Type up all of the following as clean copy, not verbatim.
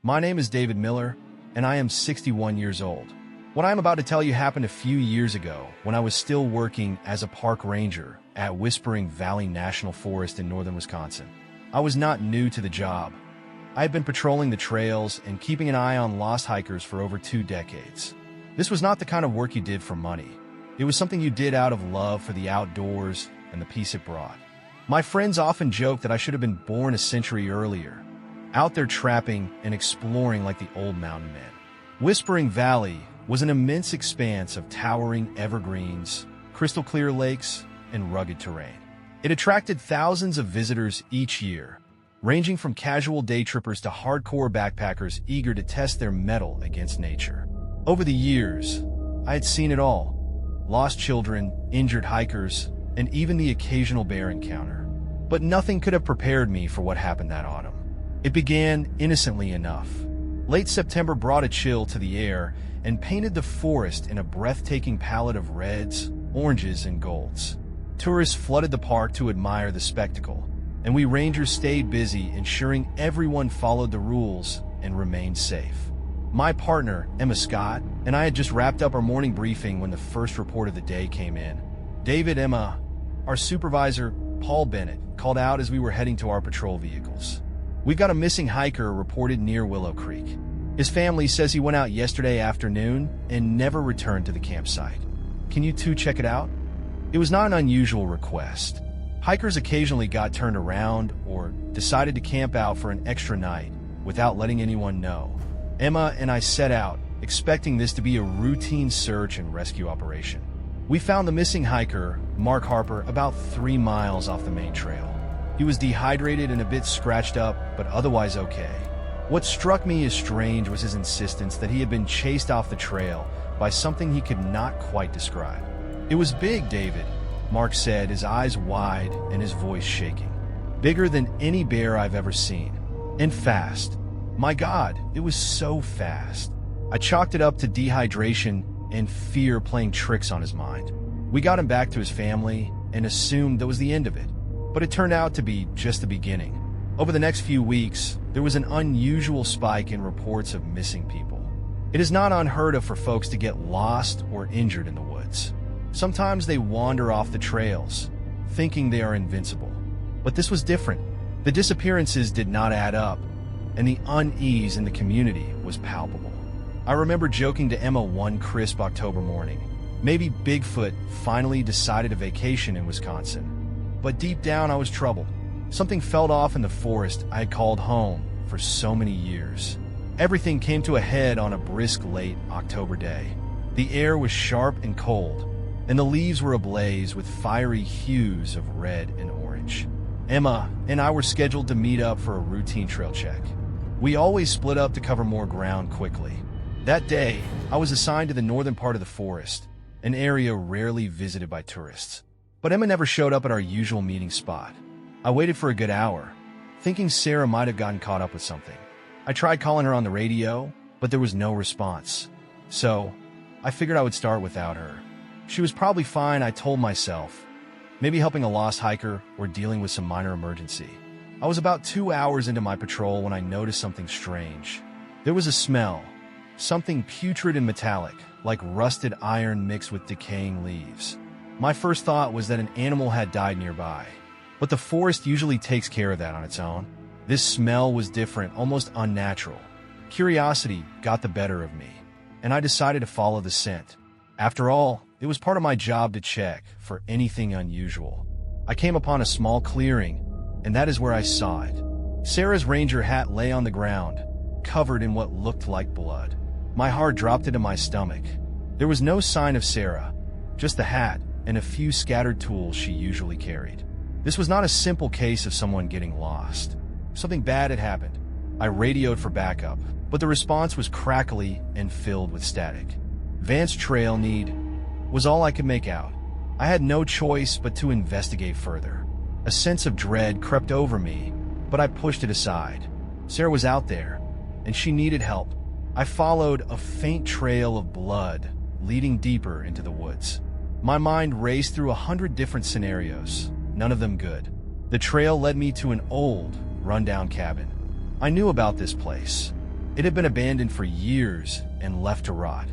My name is David Miller, and I am 61 years old. What I am about to tell you happened a few years ago when I was still working as a park ranger at Whispering Valley National Forest in northern Wisconsin. I was not new to the job. I had been patrolling the trails and keeping an eye on lost hikers for over 2 decades. This was not the kind of work you did for money. It was something you did out of love for the outdoors and the peace it brought. My friends often joke that I should have been born a century earlier, out there trapping and exploring like the old mountain men. Whispering Valley was an immense expanse of towering evergreens, crystal clear lakes, and rugged terrain. It attracted thousands of visitors each year, ranging from casual day trippers to hardcore backpackers eager to test their mettle against nature. Over the years, I had seen it all: lost children, injured hikers, and even the occasional bear encounter. But nothing could have prepared me for what happened that autumn. It began innocently enough. Late September brought a chill to the air and painted the forest in a breathtaking palette of reds, oranges, and golds. Tourists flooded the park to admire the spectacle, and we rangers stayed busy ensuring everyone followed the rules and remained safe. My partner, Emma Scott, and I had just wrapped up our morning briefing when the first report of the day came in. David, Emma, our supervisor, Paul Bennett, called out as we were heading to our patrol vehicles. "We've got a missing hiker reported near Willow Creek. His family says he went out yesterday afternoon and never returned to the campsite. Can you two check it out?" It was not an unusual request. Hikers occasionally got turned around or decided to camp out for an extra night without letting anyone know. Emma and I set out, expecting this to be a routine search and rescue operation. We found the missing hiker, Mark Harper, about 3 miles off the main trail. He was dehydrated and a bit scratched up, but otherwise okay. What struck me as strange was his insistence that he had been chased off the trail by something he could not quite describe. "It was big, David," Mark said, his eyes wide and his voice shaking. "Bigger than any bear I've ever seen. And fast. My God, it was so fast." I chalked it up to dehydration and fear playing tricks on his mind. We got him back to his family and assumed that was the end of it. But it turned out to be just the beginning. Over the next few weeks, there was an unusual spike in reports of missing people. It is not unheard of for folks to get lost or injured in the woods. Sometimes they wander off the trails, thinking they are invincible. But this was different. The disappearances did not add up, and the unease in the community was palpable. I remember joking to Emma one crisp October morning. Maybe Bigfoot finally decided a vacation in Wisconsin. But deep down I was troubled. Something felt off in the forest I had called home for so many years. Everything came to a head on a brisk late October day. The air was sharp and cold, and the leaves were ablaze with fiery hues of red and orange. Emma and I were scheduled to meet up for a routine trail check. We always split up to cover more ground quickly. That day, I was assigned to the northern part of the forest, an area rarely visited by tourists. But Emma never showed up at our usual meeting spot. I waited for a good hour, thinking Sarah might have gotten caught up with something. I tried calling her on the radio, but there was no response. So, I figured I would start without her. She was probably fine, I told myself. Maybe helping a lost hiker or dealing with some minor emergency. I was about 2 hours into my patrol when I noticed something strange. There was a smell. Something putrid and metallic, like rusted iron mixed with decaying leaves. My first thought was that an animal had died nearby, but the forest usually takes care of that on its own. This smell was different, almost unnatural. Curiosity got the better of me, and I decided to follow the scent. After all, it was part of my job to check for anything unusual. I came upon a small clearing, and that is where I saw it. Sarah's ranger hat lay on the ground, covered in what looked like blood. My heart dropped into my stomach. There was no sign of Sarah, just the hat and a few scattered tools she usually carried. This was not a simple case of someone getting lost. Something bad had happened. I radioed for backup, but the response was crackly and filled with static. Vance Trail need was all I could make out. I had no choice but to investigate further. A sense of dread crept over me, but I pushed it aside. Sarah was out there, and she needed help. I followed a faint trail of blood leading deeper into the woods. My mind raced through 100 different scenarios, none of them good. The trail led me to an old, rundown cabin. I knew about this place. It had been abandoned for years and left to rot.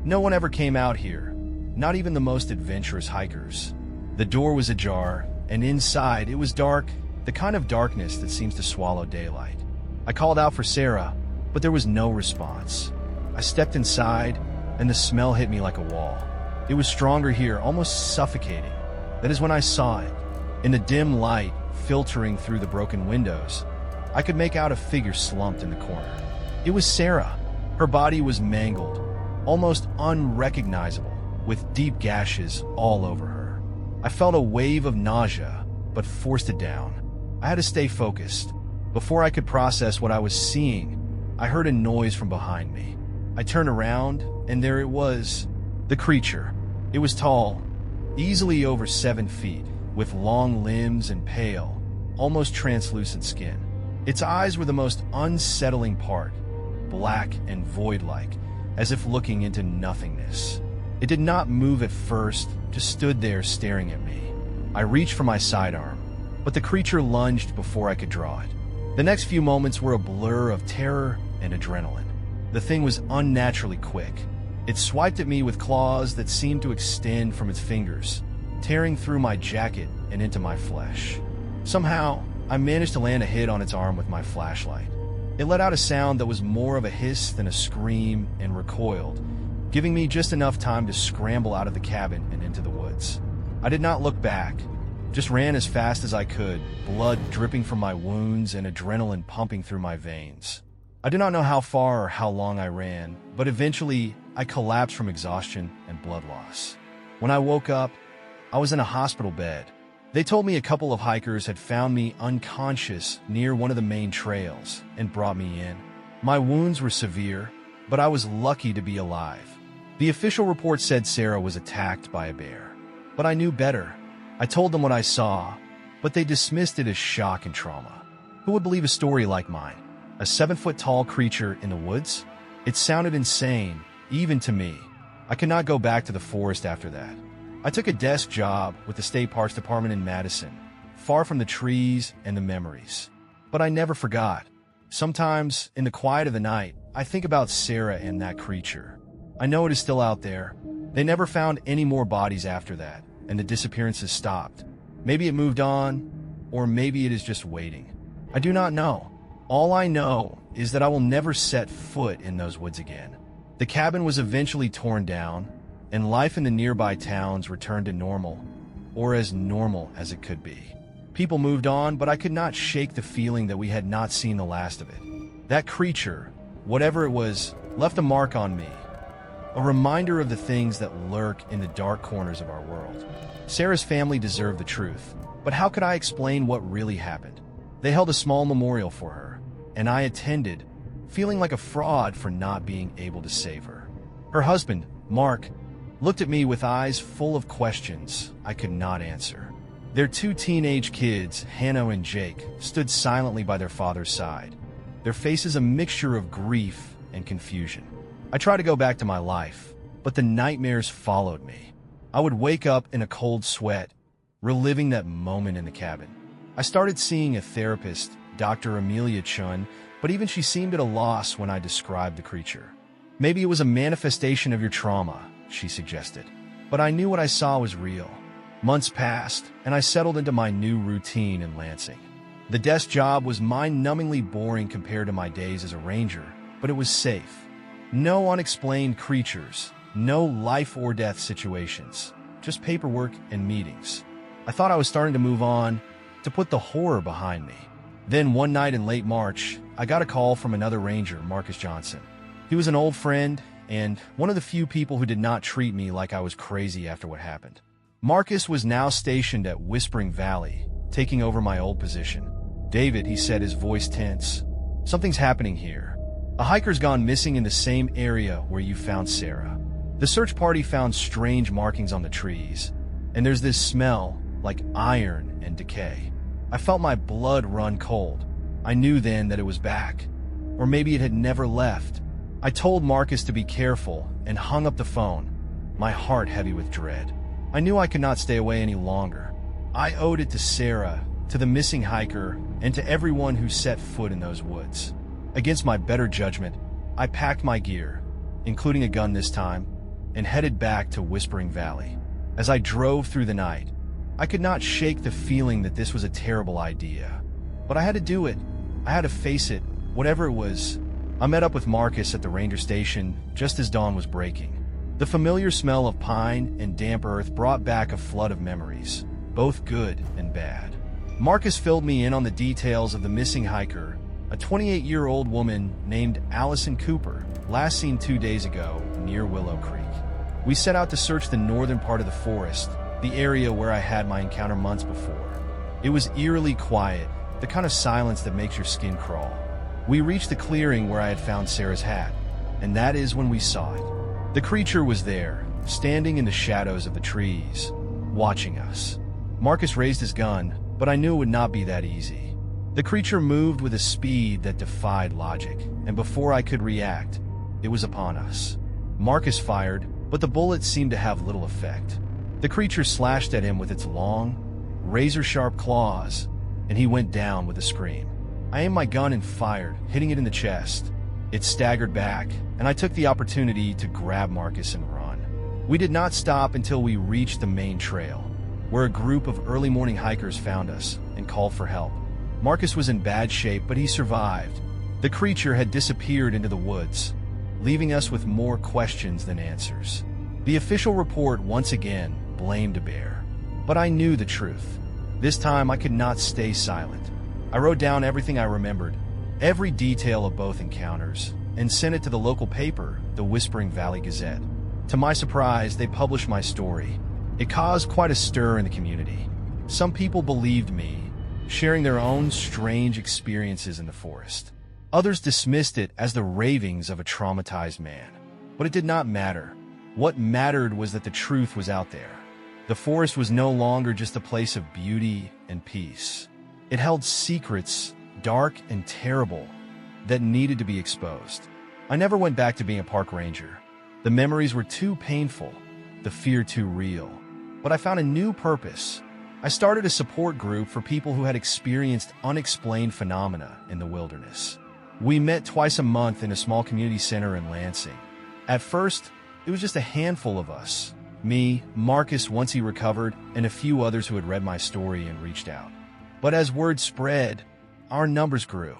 No one ever came out here, not even the most adventurous hikers. The door was ajar, and inside it was dark, the kind of darkness that seems to swallow daylight. I called out for Sarah, but there was no response. I stepped inside, and the smell hit me like a wall. It was stronger here, almost suffocating. That is when I saw it. In the dim light filtering through the broken windows, I could make out a figure slumped in the corner. It was Sarah. Her body was mangled, almost unrecognizable, with deep gashes all over her. I felt a wave of nausea, but forced it down. I had to stay focused. Before I could process what I was seeing, I heard a noise from behind me. I turned around, and there it was, the creature. It was tall, easily over 7 feet, with long limbs and pale, almost translucent skin. Its eyes were the most unsettling part, black and void-like, as if looking into nothingness. It did not move at first, just stood there staring at me. I reached for my sidearm, but the creature lunged before I could draw it. The next few moments were a blur of terror and adrenaline. The thing was unnaturally quick. It swiped at me with claws that seemed to extend from its fingers, tearing through my jacket and into my flesh. Somehow, I managed to land a hit on its arm with my flashlight. It let out a sound that was more of a hiss than a scream and recoiled, giving me just enough time to scramble out of the cabin and into the woods. I did not look back, just ran as fast as I could, blood dripping from my wounds and adrenaline pumping through my veins. I do not know how far or how long I ran, but eventually I collapsed from exhaustion and blood loss. When I woke up, I was in a hospital bed. They told me a couple of hikers had found me unconscious near one of the main trails and brought me in. My wounds were severe, but I was lucky to be alive. The official report said Sarah was attacked by a bear, but I knew better. I told them what I saw, but they dismissed it as shock and trauma. Who would believe a story like mine? A 7-foot-tall creature in the woods? It sounded insane, even to me. I could not go back to the forest after that. I took a desk job with the State Parks Department in Madison, far from the trees and the memories. But I never forgot. Sometimes, in the quiet of the night, I think about Sarah and that creature. I know it is still out there. They never found any more bodies after that, and the disappearances stopped. Maybe it moved on, or maybe it is just waiting. I do not know. All I know is that I will never set foot in those woods again. The cabin was eventually torn down, and life in the nearby towns returned to normal, or as normal as it could be. People moved on, but I could not shake the feeling that we had not seen the last of it. That creature, whatever it was, left a mark on me, a reminder of the things that lurk in the dark corners of our world. Sarah's family deserved the truth, but how could I explain what really happened? They held a small memorial for her, and I attended, feeling like a fraud for not being able to save her. Her husband, Mark, looked at me with eyes full of questions I could not answer. Their 2 teenage kids, Hannah and Jake, stood silently by their father's side, their faces a mixture of grief and confusion. I tried to go back to my life, but the nightmares followed me. I would wake up in a cold sweat, reliving that moment in the cabin. I started seeing a therapist, Dr. Amelia Chun, but even she seemed at a loss when I described the creature. Maybe it was a manifestation of your trauma, she suggested. But I knew what I saw was real. Months passed, and I settled into my new routine in Lansing. The desk job was mind-numbingly boring compared to my days as a ranger, but it was safe. No unexplained creatures, no life-or-death situations, just paperwork and meetings. I thought I was starting to move on, to put the horror behind me. Then one night in late March, I got a call from another ranger, Marcus Johnson. He was an old friend, and one of the few people who did not treat me like I was crazy after what happened. Marcus was now stationed at Whispering Valley, taking over my old position. David, he said, his voice tense. Something's happening here. A hiker's gone missing in the same area where you found Sarah. The search party found strange markings on the trees, and there's this smell like iron and decay. I felt my blood run cold. I knew then that it was back, or maybe it had never left. I told Marcus to be careful and hung up the phone, my heart heavy with dread. I knew I could not stay away any longer. I owed it to Sarah, to the missing hiker, and to everyone who set foot in those woods. Against my better judgment, I packed my gear, including a gun this time, and headed back to Whispering Valley. As I drove through the night, I could not shake the feeling that this was a terrible idea. But I had to do it. I had to face it, whatever it was. I met up with Marcus at the ranger station just as dawn was breaking. The familiar smell of pine and damp earth brought back a flood of memories, both good and bad. Marcus filled me in on the details of the missing hiker, a 28-year-old woman named Allison Cooper, last seen 2 days ago near Willow Creek. We set out to search the northern part of the forest, the area where I had my encounter months before. It was eerily quiet, the kind of silence that makes your skin crawl. We reached the clearing where I had found Sarah's hat, and that is when we saw it. The creature was there, standing in the shadows of the trees, watching us. Marcus raised his gun, but I knew it would not be that easy. The creature moved with a speed that defied logic, and before I could react, it was upon us. Marcus fired, but the bullet seemed to have little effect. The creature slashed at him with its long, razor-sharp claws, and he went down with a scream. I aimed my gun and fired, hitting it in the chest. It staggered back, and I took the opportunity to grab Marcus and run. We did not stop until we reached the main trail, where a group of early morning hikers found us and called for help. Marcus was in bad shape, but he survived. The creature had disappeared into the woods, leaving us with more questions than answers. The official report once again blamed a bear. But I knew the truth. This time I could not stay silent. I wrote down everything I remembered, every detail of both encounters, and sent it to the local paper, the Whispering Valley Gazette. To my surprise, they published my story. It caused quite a stir in the community. Some people believed me, sharing their own strange experiences in the forest. Others dismissed it as the ravings of a traumatized man. But it did not matter. What mattered was that the truth was out there. The forest was no longer just a place of beauty and peace. It held secrets, dark and terrible, that needed to be exposed. I never went back to being a park ranger. The memories were too painful, the fear too real. But I found a new purpose. I started a support group for people who had experienced unexplained phenomena in the wilderness. We met twice a month in a small community center in Lansing. At first, it was just a handful of us. Me, Marcus once he recovered, and a few others who had read my story and reached out. But as word spread, our numbers grew.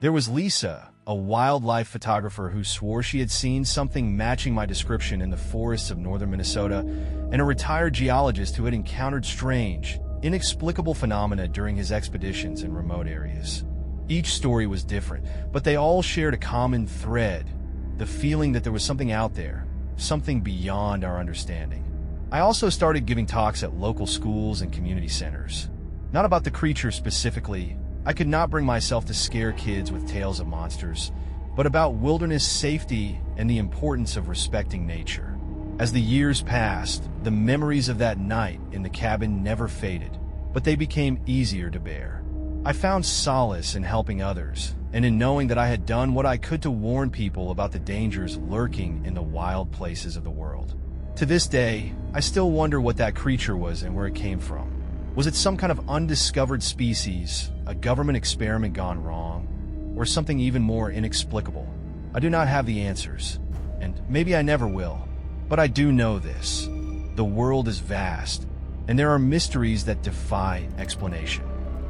There was Lisa, a wildlife photographer who swore she had seen something matching my description in the forests of northern Minnesota, and a retired geologist who had encountered strange, inexplicable phenomena during his expeditions in remote areas. Each story was different, but they all shared a common thread, the feeling that there was something out there, something beyond our understanding. I also started giving talks at local schools and community centers. Not about the creature specifically. I could not bring myself to scare kids with tales of monsters, but about wilderness safety and the importance of respecting nature. As the years passed, the memories of that night in the cabin never faded, but they became easier to bear. I found solace in helping others, and in knowing that I had done what I could to warn people about the dangers lurking in the wild places of the world. To this day, I still wonder what that creature was and where it came from. Was it some kind of undiscovered species, a government experiment gone wrong, or something even more inexplicable? I do not have the answers, and maybe I never will. But I do know this. The world is vast, and there are mysteries that defy explanation.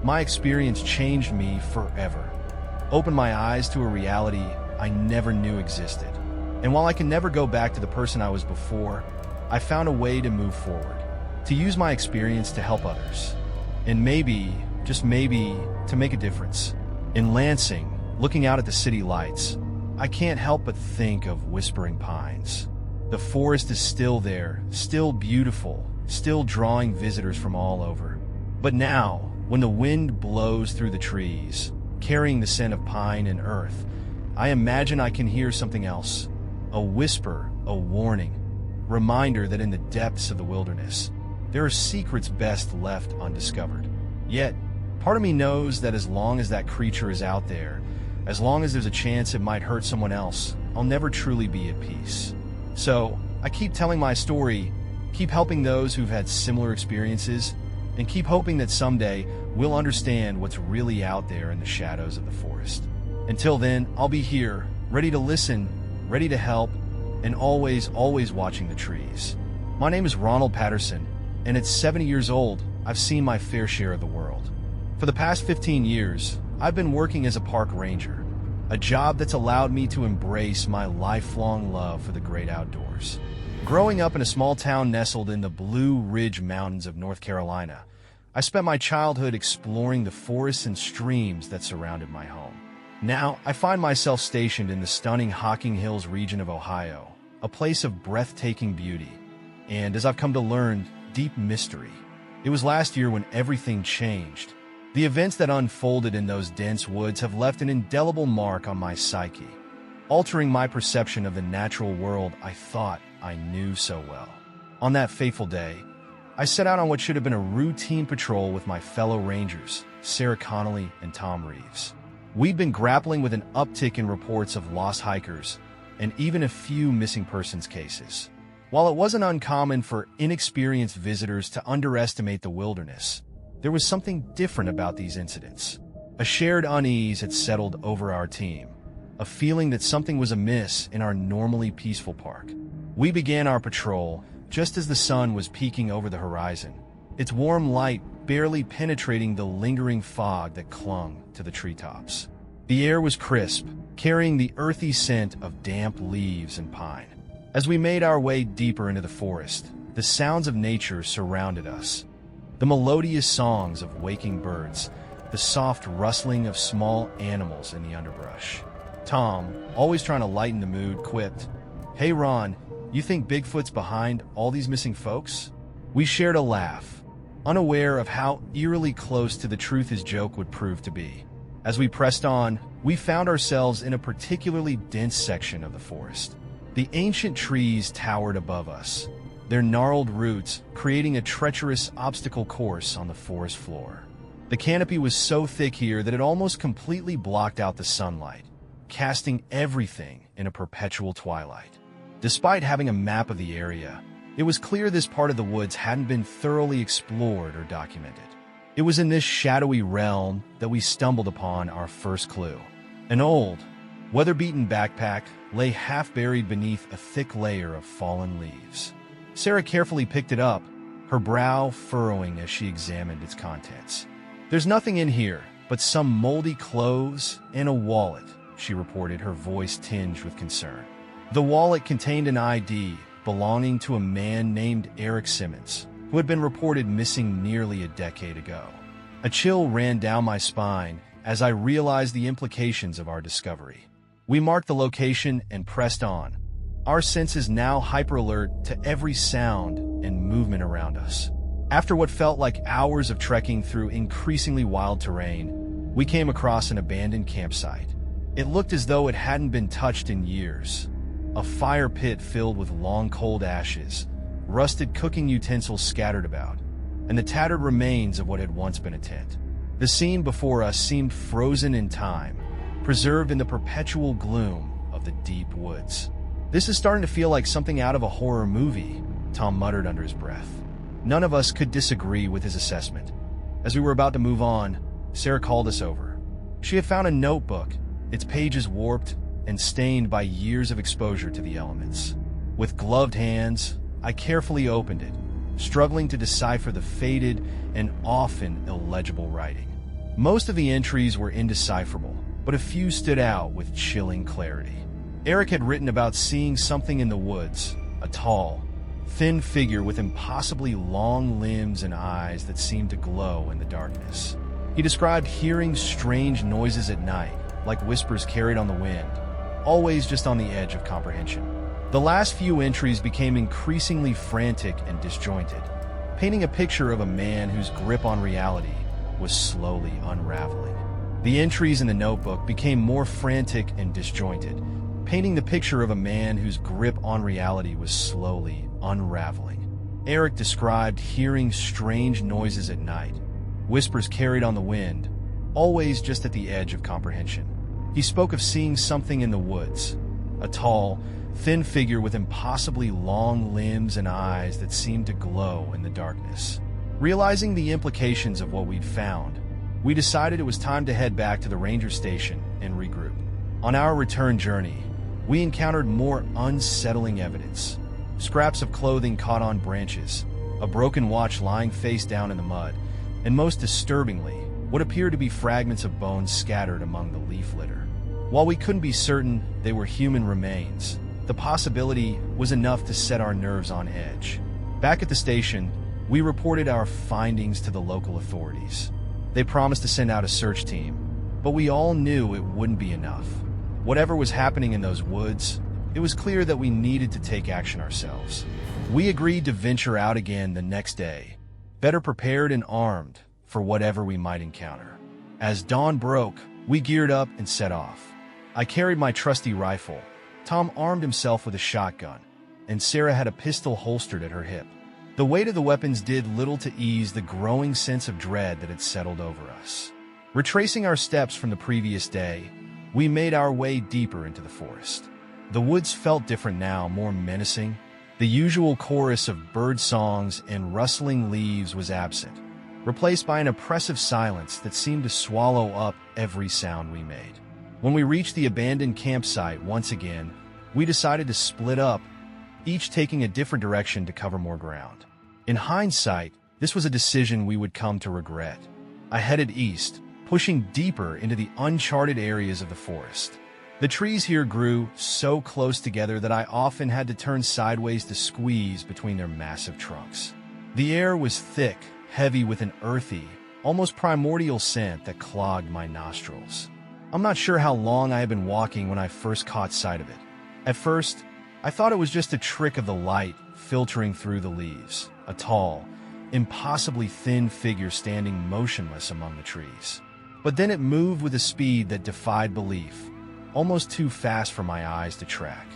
My experience changed me forever. Opened my eyes to a reality I never knew existed. And while I can never go back to the person I was before, I found a way to move forward, to use my experience to help others, and maybe, just maybe, to make a difference. In Lansing, looking out at the city lights, I can't help but think of Whispering Pines. The forest is still there, still beautiful, still drawing visitors from all over. But now, when the wind blows through the trees, carrying the scent of pine and earth, I imagine I can hear something else. A whisper, a warning, reminder that in the depths of the wilderness, there are secrets best left undiscovered. Yet, part of me knows that as long as that creature is out there, as long as there's a chance it might hurt someone else, I'll never truly be at peace. So, I keep telling my story, keep helping those who've had similar experiences, and keep hoping that someday we'll understand what's really out there in the shadows of the forest. Until then, I'll be here, ready to listen, ready to help, and always watching the trees. My name is Ronald Patterson, and at 70 years old, I've seen my fair share of the world. For the past 15 years, I've been working as a park ranger, a job that's allowed me to embrace my lifelong love for the great outdoors. Growing up in a small town nestled in the Blue Ridge Mountains of North Carolina, I spent my childhood exploring the forests and streams that surrounded my home. Now, I find myself stationed in the stunning Hocking Hills region of Ohio, a place of breathtaking beauty, and, as I've come to learn, deep mystery. It was last year when everything changed. The events that unfolded in those dense woods have left an indelible mark on my psyche, altering my perception of the natural world I thought I knew so well. On that fateful day, I set out on what should have been a routine patrol with my fellow rangers, Sarah Connolly and Tom Reeves. We'd been grappling with an uptick in reports of lost hikers and even a few missing persons cases. While it wasn't uncommon for inexperienced visitors to underestimate the wilderness, there was something different about these incidents. A shared unease had settled over our team, a feeling that something was amiss in our normally peaceful park. We began our patrol just as the sun was peeking over the horizon, its warm light barely penetrating the lingering fog that clung to the treetops. The air was crisp, carrying the earthy scent of damp leaves and pine. As we made our way deeper into the forest, the sounds of nature surrounded us. The melodious songs of waking birds, the soft rustling of small animals in the underbrush. Tom, always trying to lighten the mood, quipped, "Hey Ron, you think Bigfoot's behind all these missing folks?" We shared a laugh, unaware of how eerily close to the truth his joke would prove to be. As we pressed on, we found ourselves in a particularly dense section of the forest. The ancient trees towered above us, their gnarled roots creating a treacherous obstacle course on the forest floor. The canopy was so thick here that it almost completely blocked out the sunlight, casting everything in a perpetual twilight. Despite having a map of the area, it was clear this part of the woods hadn't been thoroughly explored or documented. It was in this shadowy realm that we stumbled upon our first clue. An old, weather-beaten backpack lay half-buried beneath a thick layer of fallen leaves. Sarah carefully picked it up, her brow furrowing as she examined its contents. "There's nothing in here but some moldy clothes and a wallet," she reported, her voice tinged with concern. The wallet contained an ID belonging to a man named Eric Simmons, who had been reported missing nearly a decade ago. A chill ran down my spine as I realized the implications of our discovery. We marked the location and pressed on, our senses now hyper-alert to every sound and movement around us. After what felt like hours of trekking through increasingly wild terrain, we came across an abandoned campsite. It looked as though it hadn't been touched in years. A fire pit filled with long cold ashes, rusted cooking utensils scattered about, and the tattered remains of what had once been a tent. The scene before us seemed frozen in time, preserved in the perpetual gloom of the deep woods. "This is starting to feel like something out of a horror movie," Tom muttered under his breath. None of us could disagree with his assessment. As we were about to move on, Sarah called us over. She had found a notebook, its pages warped and stained by years of exposure to the elements. With gloved hands, I carefully opened it, struggling to decipher the faded and often illegible writing. Most of the entries were indecipherable, but a few stood out with chilling clarity. Eric had written about seeing something in the woods, a tall, thin figure with impossibly long limbs and eyes that seemed to glow in the darkness. He described hearing strange noises at night, like whispers carried on the wind, always just on the edge of comprehension. The last few entries became increasingly frantic and disjointed, painting a picture of a man whose grip on reality was slowly unraveling. The entries in the notebook became more frantic and disjointed, painting the picture of a man whose grip on reality was slowly unraveling. Eric described hearing strange noises at night, whispers carried on the wind, always just at the edge of comprehension. He spoke of seeing something in the woods, a tall, thin figure with impossibly long limbs and eyes that seemed to glow in the darkness. Realizing the implications of what we'd found, we decided it was time to head back to the ranger station and regroup. On our return journey, we encountered more unsettling evidence. Scraps of clothing caught on branches, a broken watch lying face down in the mud, and most disturbingly, what appeared to be fragments of bones scattered among the leaf litter. While we couldn't be certain they were human remains, the possibility was enough to set our nerves on edge. Back at the station, we reported our findings to the local authorities. They promised to send out a search team, but we all knew it wouldn't be enough. Whatever was happening in those woods, it was clear that we needed to take action ourselves. We agreed to venture out again the next day, better prepared and armed for whatever we might encounter. As dawn broke, we geared up and set off. I carried my trusty rifle, Tom armed himself with a shotgun, and Sarah had a pistol holstered at her hip. The weight of the weapons did little to ease the growing sense of dread that had settled over us. Retracing our steps from the previous day, we made our way deeper into the forest. The woods felt different now, more menacing. The usual chorus of bird songs and rustling leaves was absent, replaced by an oppressive silence that seemed to swallow up every sound we made. When we reached the abandoned campsite once again, we decided to split up, each taking a different direction to cover more ground. In hindsight, this was a decision we would come to regret. I headed east, pushing deeper into the uncharted areas of the forest. The trees here grew so close together that I often had to turn sideways to squeeze between their massive trunks. The air was thick, heavy with an earthy, almost primordial scent that clogged my nostrils. I'm not sure how long I had been walking when I first caught sight of it. At first, I thought it was just a trick of the light filtering through the leaves, a tall, impossibly thin figure standing motionless among the trees. But then it moved with a speed that defied belief, almost too fast for my eyes to track.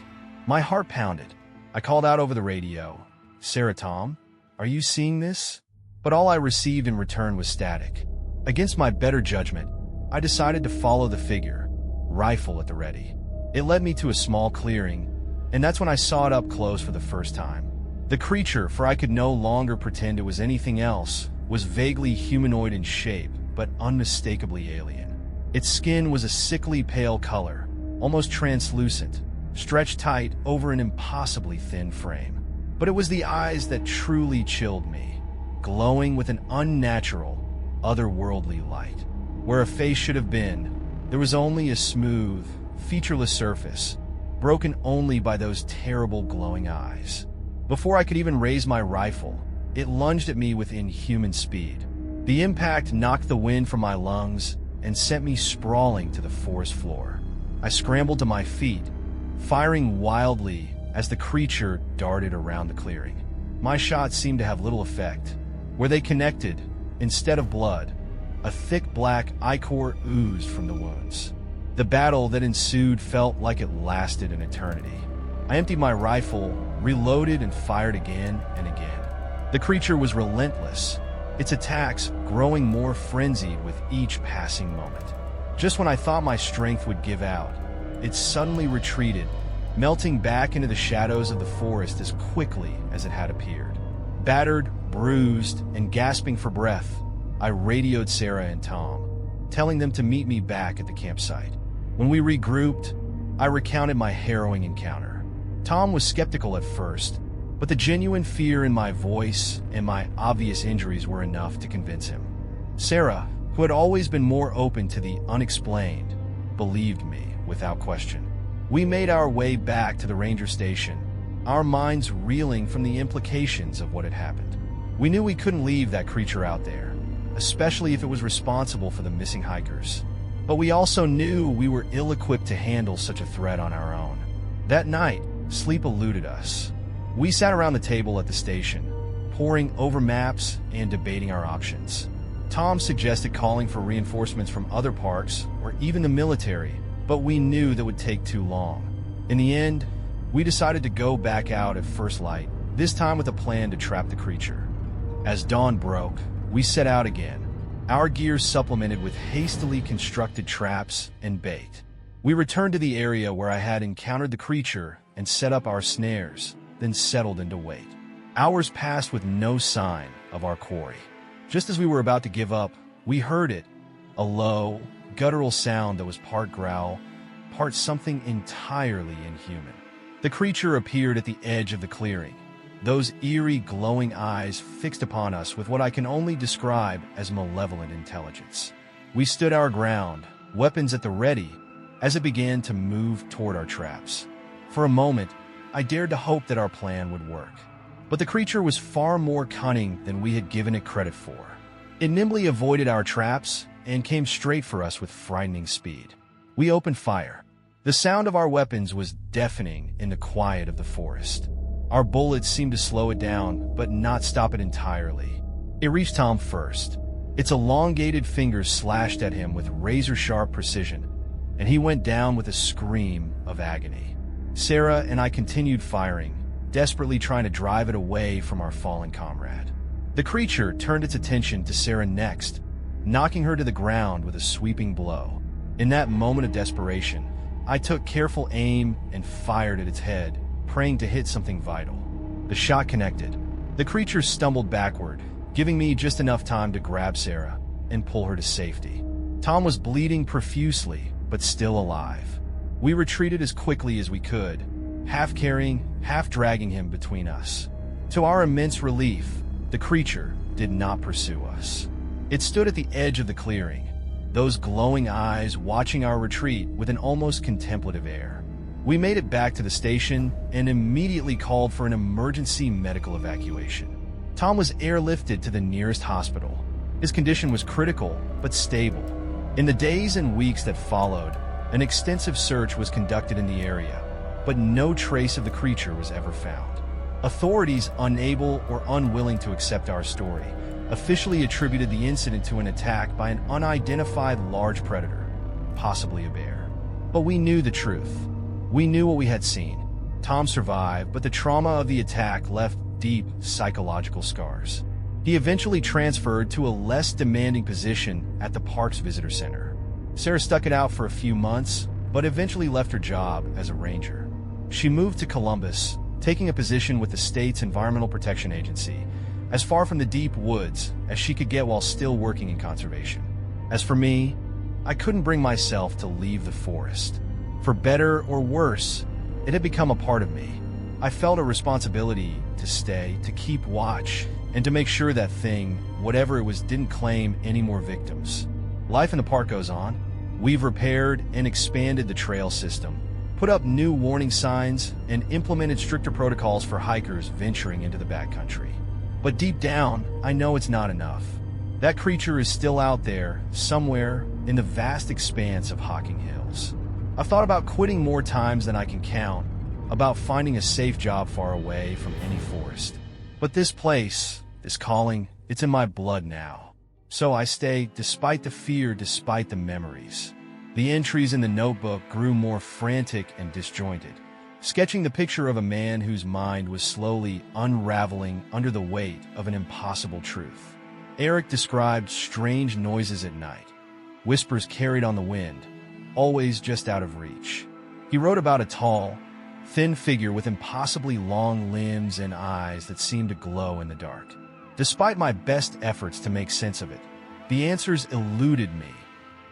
My heart pounded. I called out over the radio, "Sarah, Tom, are you seeing this?" But all I received in return was static. Against my better judgment, I decided to follow the figure, rifle at the ready. It led me to a small clearing, and that's when I saw it up close for the first time. The creature, for I could no longer pretend it was anything else, was vaguely humanoid in shape, but unmistakably alien. Its skin was a sickly pale color, almost translucent, stretched tight over an impossibly thin frame. But it was the eyes that truly chilled me, glowing with an unnatural, otherworldly light. Where a face should have been, there was only a smooth, featureless surface, broken only by those terrible glowing eyes. Before I could even raise my rifle, it lunged at me with inhuman speed. The impact knocked the wind from my lungs and sent me sprawling to the forest floor. I scrambled to my feet, firing wildly as the creature darted around the clearing. My shots seemed to have little effect. Where they connected, instead of blood, a thick black ichor oozed from the wounds. The battle that ensued felt like it lasted an eternity. I emptied my rifle, reloaded, and fired again and again. The creature was relentless, its attacks growing more frenzied with each passing moment. Just when I thought my strength would give out, it suddenly retreated, melting back into the shadows of the forest as quickly as it had appeared. Battered, bruised, and gasping for breath, I radioed Sarah and Tom, telling them to meet me back at the campsite. When we regrouped, I recounted my harrowing encounter. Tom was skeptical at first, but the genuine fear in my voice and my obvious injuries were enough to convince him. Sarah, who had always been more open to the unexplained, believed me without question. We made our way back to the ranger station, our minds reeling from the implications of what had happened. We knew we couldn't leave that creature out there, especially if it was responsible for the missing hikers. But we also knew we were ill-equipped to handle such a threat on our own. That night, sleep eluded us. We sat around the table at the station, poring over maps and debating our options. Tom suggested calling for reinforcements from other parks or even the military, but we knew that would take too long. In the end, we decided to go back out at first light, this time with a plan to trap the creature. As dawn broke, we set out again, our gear supplemented with hastily constructed traps and bait. We returned to the area where I had encountered the creature and set up our snares, then settled into wait. Hours passed with no sign of our quarry. Just as we were about to give up, we heard it, a low, guttural sound that was part growl, part something entirely inhuman. The creature appeared at the edge of the clearing, those eerie glowing eyes fixed upon us with what I can only describe as malevolent intelligence. We stood our ground, weapons at the ready, as it began to move toward our traps. For a moment, I dared to hope that our plan would work. But the creature was far more cunning than we had given it credit for. It nimbly avoided our traps and came straight for us with frightening speed. We opened fire. The sound of our weapons was deafening in the quiet of the forest. Our bullets seemed to slow it down, but not stop it entirely. It reached Tom first. Its elongated fingers slashed at him with razor-sharp precision, and he went down with a scream of agony. Sarah and I continued firing, desperately trying to drive it away from our fallen comrade. The creature turned its attention to Sarah next, knocking her to the ground with a sweeping blow. In that moment of desperation, I took careful aim and fired at its head, praying to hit something vital. The shot connected. The creature stumbled backward, giving me just enough time to grab Sarah and pull her to safety. Tom was bleeding profusely, but still alive. We retreated as quickly as we could, half carrying, half dragging him between us. To our immense relief, the creature did not pursue us. It stood at the edge of the clearing, those glowing eyes watching our retreat with an almost contemplative air. We made it back to the station and immediately called for an emergency medical evacuation. Tom was airlifted to the nearest hospital. His condition was critical, but stable. In the days and weeks that followed, an extensive search was conducted in the area, but no trace of the creature was ever found. Authorities, unable or unwilling to accept our story, officially attributed the incident to an attack by an unidentified large predator, possibly a bear. But we knew the truth. We knew what we had seen. Tom survived, but the trauma of the attack left deep psychological scars. He eventually transferred to a less demanding position at the park's visitor center. Sarah stuck it out for a few months, but eventually left her job as a ranger. She moved to Columbus, taking a position with the state's Environmental Protection Agency, as far from the deep woods as she could get while still working in conservation. As for me, I couldn't bring myself to leave the forest. For better or worse, it had become a part of me. I felt a responsibility to stay, to keep watch, and to make sure that thing, whatever it was, didn't claim any more victims. Life in the park goes on. We've repaired and expanded the trail system, put up new warning signs, and implemented stricter protocols for hikers venturing into the backcountry. But deep down, I know it's not enough. That creature is still out there, somewhere in the vast expanse of Hocking Hills. I've thought about quitting more times than I can count, about finding a safe job far away from any forest. But this place, this calling, it's in my blood now. So I stay, despite the fear, despite the memories. The entries in the notebook grew more frantic and disjointed, sketching the picture of a man whose mind was slowly unraveling under the weight of an impossible truth. Eric described strange noises at night, whispers carried on the wind, always just out of reach. He wrote about a tall, thin figure with impossibly long limbs and eyes that seemed to glow in the dark. Despite my best efforts to make sense of it, the answers eluded me,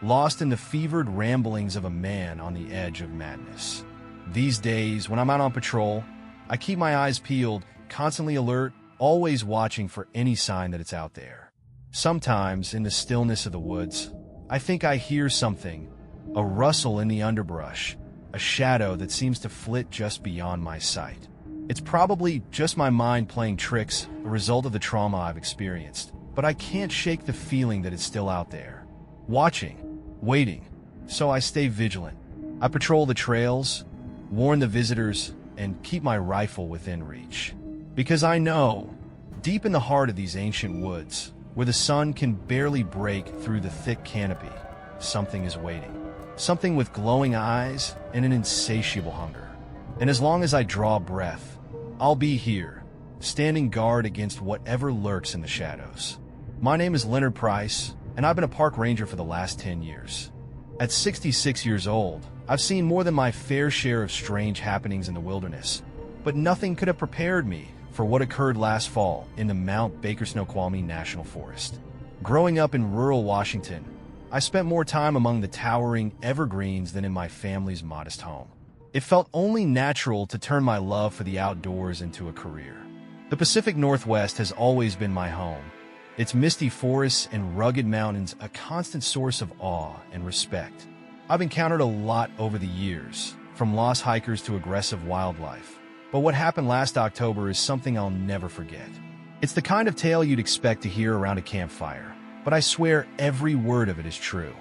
lost in the fevered ramblings of a man on the edge of madness. These days, when I'm out on patrol, I keep my eyes peeled, constantly alert, always watching for any sign that it's out there. Sometimes, in the stillness of the woods, I think I hear something, a rustle in the underbrush, a shadow that seems to flit just beyond my sight. It's probably just my mind playing tricks, a result of the trauma I've experienced, but I can't shake the feeling that it's still out there, watching, waiting, so I stay vigilant. I patrol the trails, warn the visitors, and keep my rifle within reach. Because I know, deep in the heart of these ancient woods, where the sun can barely break through the thick canopy, something is waiting. Something with glowing eyes and an insatiable hunger. And as long as I draw breath, I'll be here, standing guard against whatever lurks in the shadows. My name is Leonard Price, and I've been a park ranger for the last 10 years. At 66 years old, I've seen more than my fair share of strange happenings in the wilderness, but nothing could have prepared me for what occurred last fall in the Mount Baker Snoqualmie National Forest. Growing up in rural Washington, I spent more time among the towering evergreens than in my family's modest home. It felt only natural to turn my love for the outdoors into a career. The Pacific Northwest has always been my home, its misty forests and rugged mountains a constant source of awe and respect. I've encountered a lot over the years, from lost hikers to aggressive wildlife. But what happened last October is something I'll never forget. It's the kind of tale you'd expect to hear around a campfire, but I swear every word of it is true.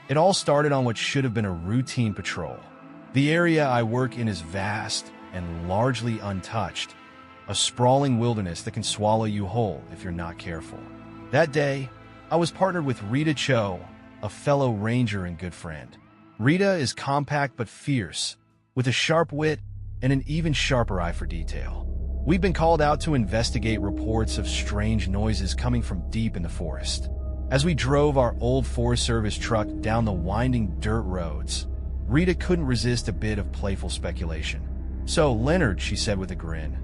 It all started on what should have been a routine patrol. The area I work in is vast and largely untouched, a sprawling wilderness that can swallow you whole if you're not careful. That day, I was partnered with Rita Cho, a fellow ranger and good friend. Rita is compact but fierce, with a sharp wit and an even sharper eye for detail. We've been called out to investigate reports of strange noises coming from deep in the forest. As we drove our old Forest Service truck down the winding dirt roads, Rita couldn't resist a bit of playful speculation. "So, Leonard," she said with a grin,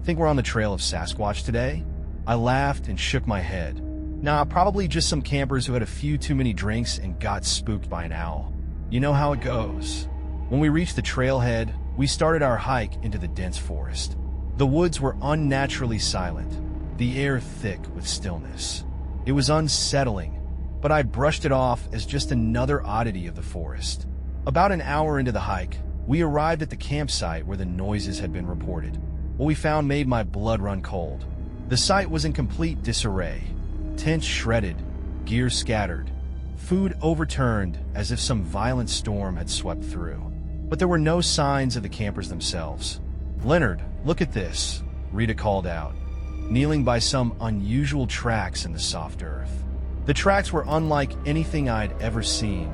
"think we're on the trail of Sasquatch today?" I laughed and shook my head. "Nah, probably just some campers who had a few too many drinks and got spooked by an owl. You know how it goes." When we reached the trailhead, we started our hike into the dense forest. The woods were unnaturally silent, the air thick with stillness. It was unsettling, but I brushed it off as just another oddity of the forest. About an hour into the hike, we arrived at the campsite where the noises had been reported. What we found made my blood run cold. The site was in complete disarray. Tents shredded, gear scattered, food overturned as if some violent storm had swept through. But there were no signs of the campers themselves. "Leonard, look at this," Rita called out, kneeling by some unusual tracks in the soft earth. The tracks were unlike anything I'd ever seen.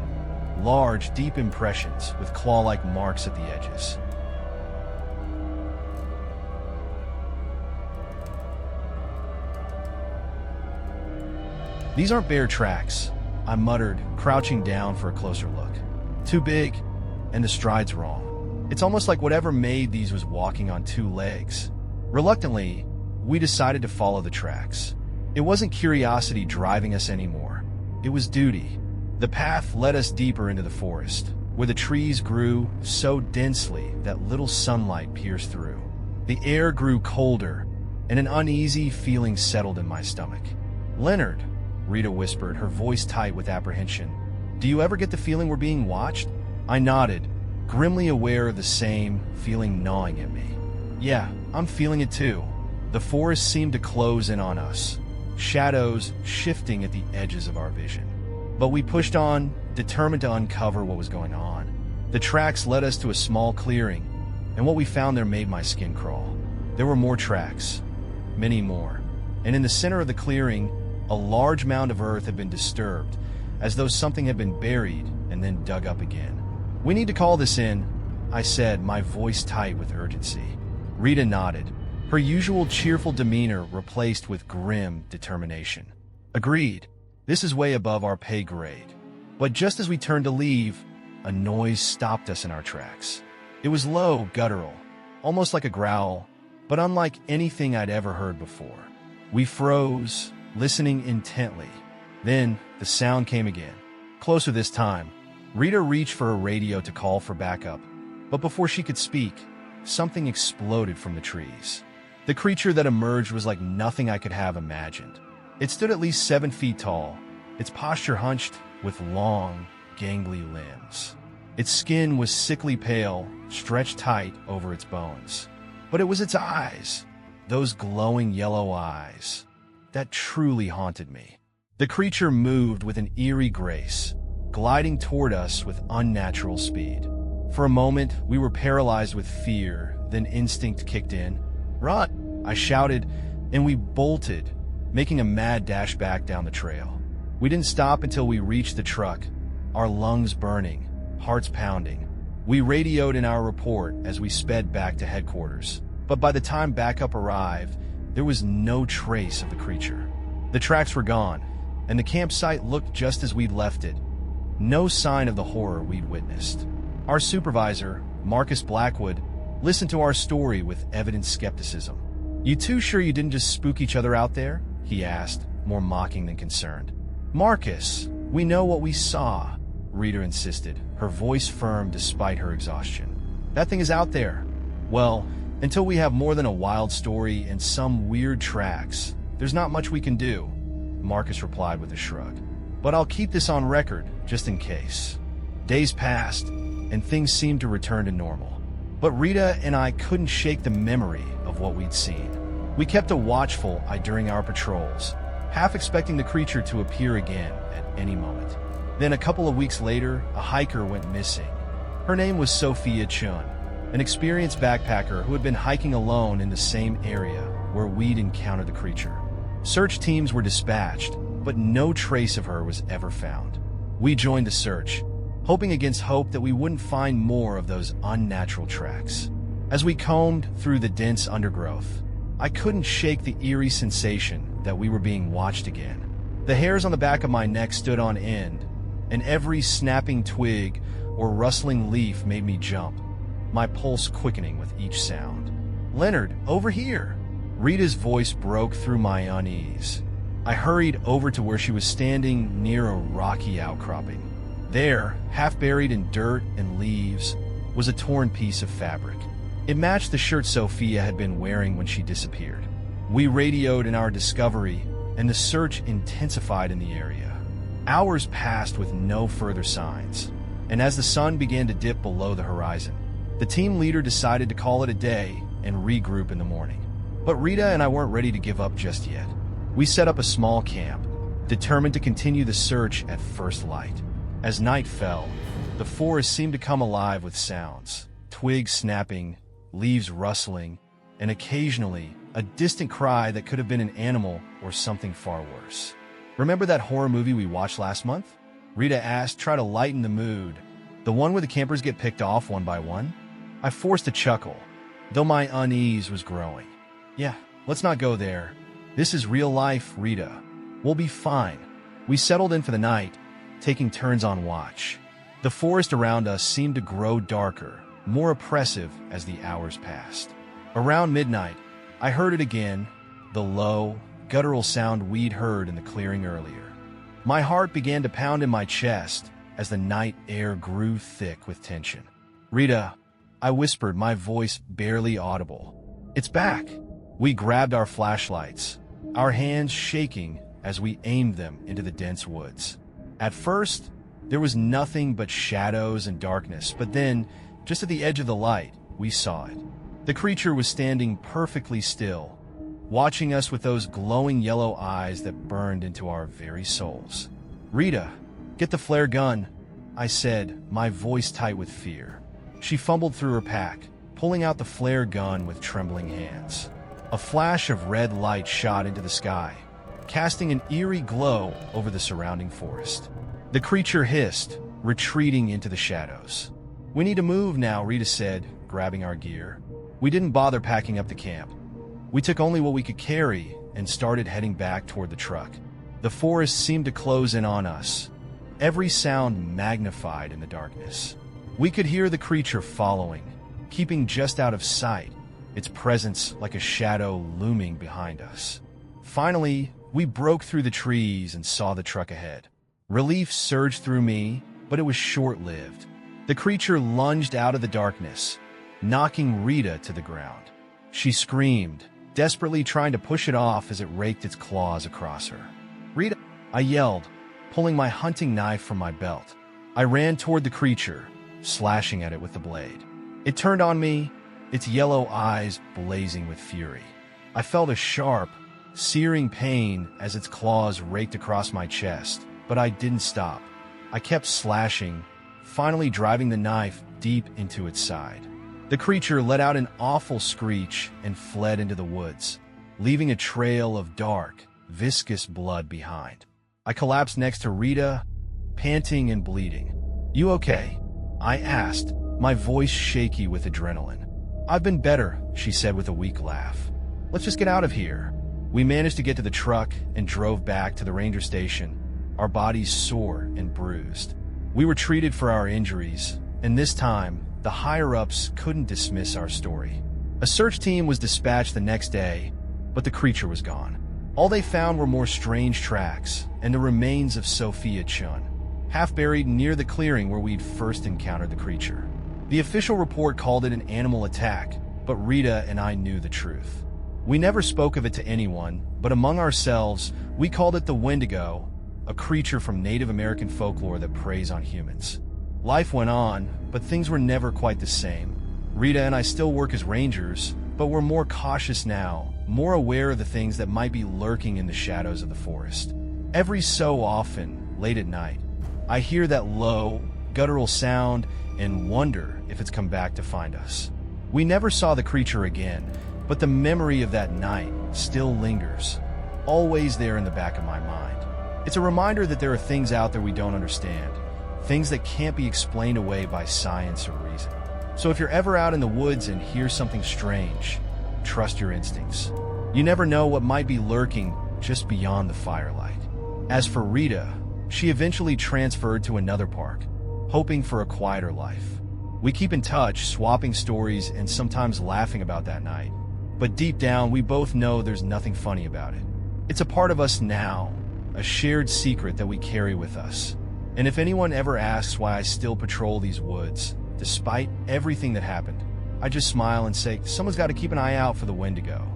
Large, deep impressions with claw-like marks at the edges. "These aren't bear tracks," I muttered, crouching down for a closer look. "Too big, and the stride's wrong. It's almost like whatever made these was walking on two legs." Reluctantly, we decided to follow the tracks. It wasn't curiosity driving us anymore. It was duty. The path led us deeper into the forest, where the trees grew so densely that little sunlight pierced through. The air grew colder, and an uneasy feeling settled in my stomach. "Leonard," Rita whispered, her voice tight with apprehension, "do you ever get the feeling we're being watched?" I nodded, grimly aware of the same feeling gnawing at me. "Yeah, I'm feeling it too." The forest seemed to close in on us, shadows shifting at the edges of our vision. But we pushed on, determined to uncover what was going on. The tracks led us to a small clearing, and what we found there made my skin crawl. There were more tracks, many more, and in the center of the clearing, a large mound of earth had been disturbed, as though something had been buried and then dug up again. "We need to call this in," I said, my voice tight with urgency. Rita nodded, her usual cheerful demeanor replaced with grim determination. "Agreed. This is way above our pay grade." But just as we turned to leave, a noise stopped us in our tracks. It was low, guttural, almost like a growl, but unlike anything I'd ever heard before. We froze, listening intently. Then the sound came again, closer this time. Rita reached for her radio to call for backup, but before she could speak, something exploded from the trees. The creature that emerged was like nothing I could have imagined. It stood at least 7 feet tall, its posture hunched with long, gangly limbs. Its skin was sickly pale, stretched tight over its bones. But it was its eyes, those glowing yellow eyes, that truly haunted me. The creature moved with an eerie grace, gliding toward us with unnatural speed. For a moment, we were paralyzed with fear, then instinct kicked in. "Run!" I shouted, and we bolted, making a mad dash back down the trail. We didn't stop until we reached the truck, our lungs burning, hearts pounding. We radioed in our report as we sped back to headquarters, but by the time backup arrived, there was no trace of the creature. The tracks were gone, and the campsite looked just as we'd left it. No sign of the horror we'd witnessed. Our supervisor, Marcus Blackwood, listened to our story with evident skepticism. "You two sure you didn't just spook each other out there?" he asked, more mocking than concerned. "Marcus, We know what we saw, Rita insisted, her voice firm despite her exhaustion. That thing is out there. Well, until we have more than a wild story and some weird tracks, there's not much we can do, Marcus replied with a shrug. But I'll keep this on record, just in case. Days passed, and things seemed to return to normal. But Rita and I couldn't shake the memory of what we'd seen. We kept a watchful eye during our patrols, half expecting the creature to appear again at any moment. Then a couple of weeks later, a hiker went missing. Her name was Sophia Chun, an experienced backpacker who had been hiking alone in the same area where we'd encountered the creature. Search teams were dispatched, but no trace of her was ever found. We joined the search, hoping against hope that we wouldn't find more of those unnatural tracks. As we combed through the dense undergrowth, I couldn't shake the eerie sensation that we were being watched again. The hairs on the back of my neck stood on end, and every snapping twig or rustling leaf made me jump, my pulse quickening with each sound. "Leonard, over here!" Rita's voice broke through my unease. I hurried over to where she was standing near a rocky outcropping. There, half buried in dirt and leaves, was a torn piece of fabric. It matched the shirt Sophia had been wearing when she disappeared. We radioed in our discovery, and the search intensified in the area. Hours passed with no further signs, and as the sun began to dip below the horizon, the team leader decided to call it a day and regroup in the morning. But Rita and I weren't ready to give up just yet. We set up a small camp, determined to continue the search at first light. As night fell, the forest seemed to come alive with sounds, twigs snapping, leaves rustling, and occasionally a distant cry that could have been an animal or something far worse. "Remember that horror movie we watched last month?" Rita asked, trying to lighten the mood. "The one where the campers get picked off one by one?" I forced a chuckle, though my unease was growing. "Yeah, let's not go there. This is real life, Rita. We'll be fine." We settled in for the night, taking turns on watch. The forest around us seemed to grow darker, more oppressive as the hours passed. Around midnight, I heard it again, the low, guttural sound we'd heard in the clearing earlier. My heart began to pound in my chest as the night air grew thick with tension. "Rita," I whispered, my voice barely audible. "It's back." We grabbed our flashlights, our hands shaking as we aimed them into the dense woods. At first, there was nothing but shadows and darkness, but then, just at the edge of the light, we saw it. The creature was standing perfectly still, watching us with those glowing yellow eyes that burned into our very souls. "Rita, get the flare gun," I said, my voice tight with fear. She fumbled through her pack, pulling out the flare gun with trembling hands. A flash of red light shot into the sky, casting an eerie glow over the surrounding forest. The creature hissed, retreating into the shadows. "We need to move now," Rita said, grabbing our gear. We didn't bother packing up the camp. We took only what we could carry and started heading back toward the truck. The forest seemed to close in on us, every sound magnified in the darkness. We could hear the creature following, keeping just out of sight, its presence like a shadow looming behind us. Finally, we broke through the trees and saw the truck ahead. Relief surged through me, but it was short-lived. The creature lunged out of the darkness, knocking Rita to the ground. She screamed, desperately trying to push it off as it raked its claws across her. "Rita!" I yelled, pulling my hunting knife from my belt. I ran toward the creature, slashing at it with the blade. It turned on me, its yellow eyes blazing with fury. I felt a sharp, searing pain as its claws raked across my chest, but I didn't stop. I kept slashing, finally driving the knife deep into its side. The creature let out an awful screech and fled into the woods, leaving a trail of dark, viscous blood behind. I collapsed next to Rita, panting and bleeding. "You okay?" I asked, my voice shaky with adrenaline. "I've been better," she said with a weak laugh. "Let's just get out of here." We managed to get to the truck and drove back to the ranger station, our bodies sore and bruised. We were treated for our injuries, and this time, the higher-ups couldn't dismiss our story. A search team was dispatched the next day, but the creature was gone. All they found were more strange tracks and the remains of Sophia Chun, half buried near the clearing where we'd first encountered the creature. The official report called it an animal attack, but Rita and I knew the truth. We never spoke of it to anyone, but among ourselves, we called it the Wendigo, a creature from Native American folklore that preys on humans. Life went on, but things were never quite the same. Rita and I still work as rangers, but we're more cautious now, more aware of the things that might be lurking in the shadows of the forest. Every so often, late at night, I hear that low, guttural sound and wonder if it's come back to find us. We never saw the creature again, but the memory of that night still lingers, always there in the back of my mind. It's a reminder that there are things out there we don't understand, things that can't be explained away by science or reason. So if you're ever out in the woods and hear something strange, trust your instincts. You never know what might be lurking just beyond the firelight. As for Rita, she eventually transferred to another park, hoping for a quieter life. We keep in touch, swapping stories and sometimes laughing about that night. But deep down, we both know there's nothing funny about it. It's a part of us now, a shared secret that we carry with us. And if anyone ever asks why I still patrol these woods, despite everything that happened, I just smile and say, someone's got to keep an eye out for the Wendigo.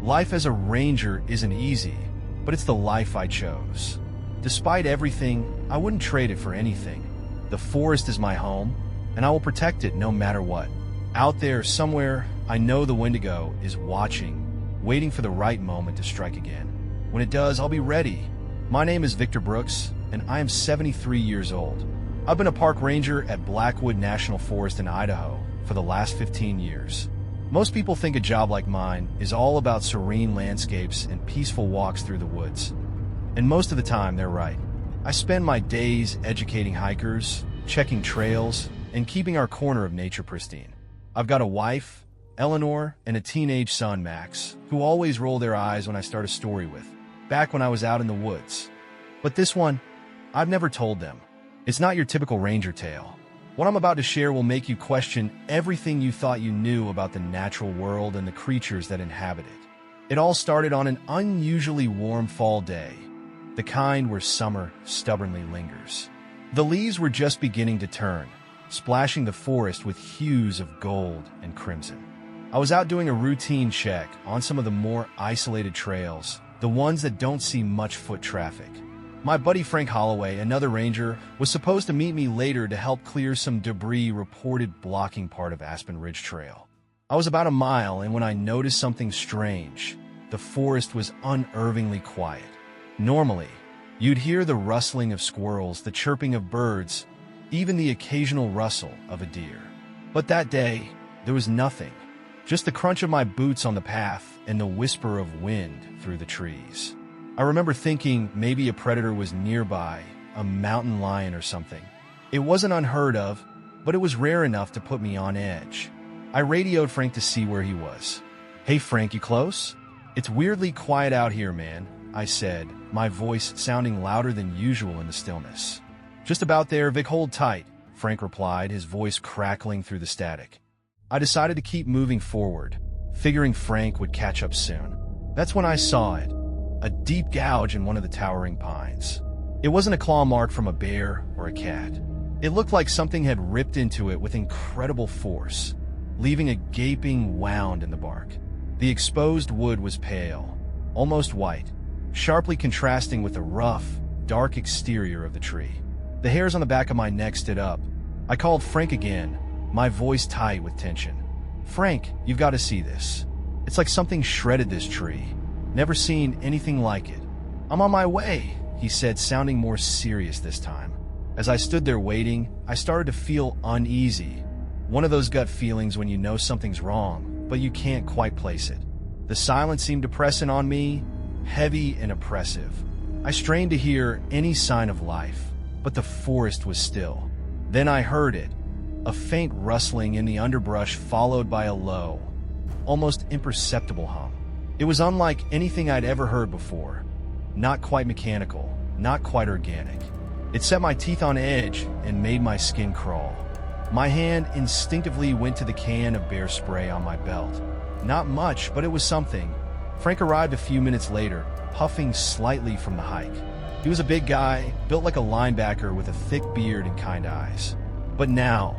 Life as a ranger isn't easy, but it's the life I chose. Despite everything, I wouldn't trade it for anything. The forest is my home, and I will protect it no matter what. Out there, somewhere, I know the Wendigo is watching, waiting for the right moment to strike again. When it does, I'll be ready. My name is Victor Brooks, and I am 73 years old. I've been a park ranger at Blackwood National Forest in Idaho for the last 15 years. Most people think a job like mine is all about serene landscapes and peaceful walks through the woods. And most of the time, they're right. I spend my days educating hikers, checking trails, and keeping our corner of nature pristine. I've got a wife, Eleanor, and a teenage son, Max, who always roll their eyes when I start a story with, back when I was out in the woods. But this one, I've never told them. It's not your typical ranger tale. What I'm about to share will make you question everything you thought you knew about the natural world and the creatures that inhabit it. It all started on an unusually warm fall day, the kind where summer stubbornly lingers. The leaves were just beginning to turn, splashing the forest with hues of gold and crimson. I was out doing a routine check on some of the more isolated trails, the ones that don't see much foot traffic. My buddy Frank Holloway, another ranger, was supposed to meet me later to help clear some debris reported blocking part of Aspen Ridge Trail. I was about a mile, and when I noticed something strange, the forest was unnervingly quiet. Normally, you'd hear the rustling of squirrels, the chirping of birds, even the occasional rustle of a deer. But that day, there was nothing, just the crunch of my boots on the path and the whisper of wind through the trees. I remember thinking maybe a predator was nearby, a mountain lion or something. It wasn't unheard of, but it was rare enough to put me on edge. I radioed Frank to see where he was. "Hey Frank, you close? It's weirdly quiet out here, man," I said, my voice sounding louder than usual in the stillness. "Just about there, Vic, hold tight," Frank replied, his voice crackling through the static. I decided to keep moving forward, figuring Frank would catch up soon. That's when I saw it. A deep gouge in one of the towering pines. It wasn't a claw mark from a bear or a cat. It looked like something had ripped into it with incredible force, leaving a gaping wound in the bark. The exposed wood was pale, almost white, sharply contrasting with the rough, dark exterior of the tree. The hairs on the back of my neck stood up. I called Frank again, my voice tight with tension. "Frank, you've got to see this. It's like something shredded this tree. Never seen anything like it." "I'm on my way," he said, sounding more serious this time. As I stood there waiting, I started to feel uneasy. One of those gut feelings when you know something's wrong, but you can't quite place it. The silence seemed to press in on me, heavy and oppressive. I strained to hear any sign of life, but the forest was still. Then I heard it, a faint rustling in the underbrush followed by a low, almost imperceptible hum. It was unlike anything I'd ever heard before. Not quite mechanical, not quite organic. It set my teeth on edge and made my skin crawl. My hand instinctively went to the can of bear spray on my belt. Not much, but it was something. Frank arrived a few minutes later, puffing slightly from the hike. He was a big guy, built like a linebacker with a thick beard and kind eyes. But now,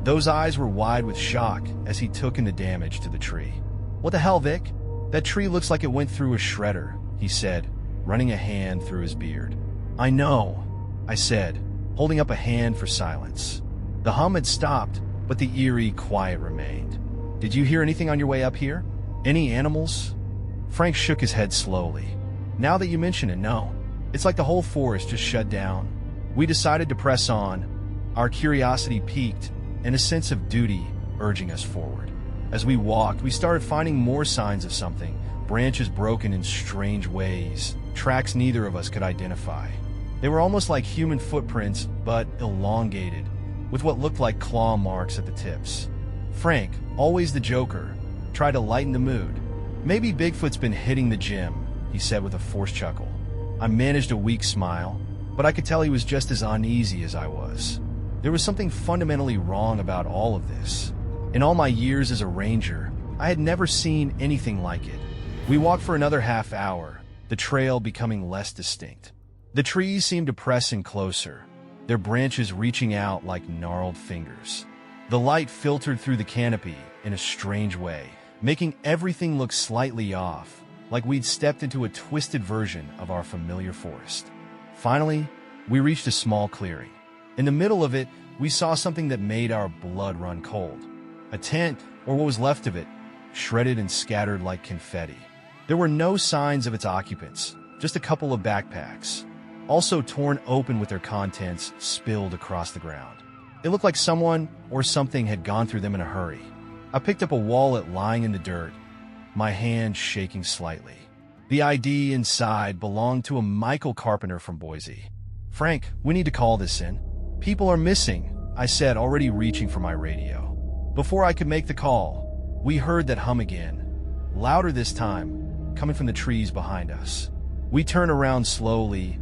those eyes were wide with shock as he took in the damage to the tree. "What the hell, Vic? That tree looks like it went through a shredder," he said, running a hand through his beard. "I know," I said, holding up a hand for silence. The hum had stopped, but the eerie quiet remained. "Did you hear anything on your way up here? Any animals?" Frank shook his head slowly. "Now that you mention it, no. It's like the whole forest just shut down. We decided to press on, our curiosity piqued, and a sense of duty urging us forward. As we walked, we started finding more signs of something, branches broken in strange ways, tracks neither of us could identify. They were almost like human footprints, but elongated, with what looked like claw marks at the tips. Frank, always the joker, tried to lighten the mood. "Maybe Bigfoot's been hitting the gym," he said with a forced chuckle. I managed a weak smile, but I could tell he was just as uneasy as I was. There was something fundamentally wrong about all of this. In all my years as a ranger, I had never seen anything like it. We walked for another half hour, the trail becoming less distinct. The trees seemed to press in closer, their branches reaching out like gnarled fingers. The light filtered through the canopy in a strange way, making everything look slightly off, like we'd stepped into a twisted version of our familiar forest. Finally, we reached a small clearing. In the middle of it, we saw something that made our blood run cold. A tent, or what was left of it, shredded and scattered like confetti. There were no signs of its occupants, just a couple of backpacks, also torn open with their contents spilled across the ground. It looked like someone or something had gone through them in a hurry. I picked up a wallet lying in the dirt, my hand shaking slightly. The ID inside belonged to a Michael Carpenter from Boise. "Frank, we need to call this in. People are missing," I said, already reaching for my radio. Before I could make the call, we heard that hum again, louder this time, coming from the trees behind us. We turned around slowly,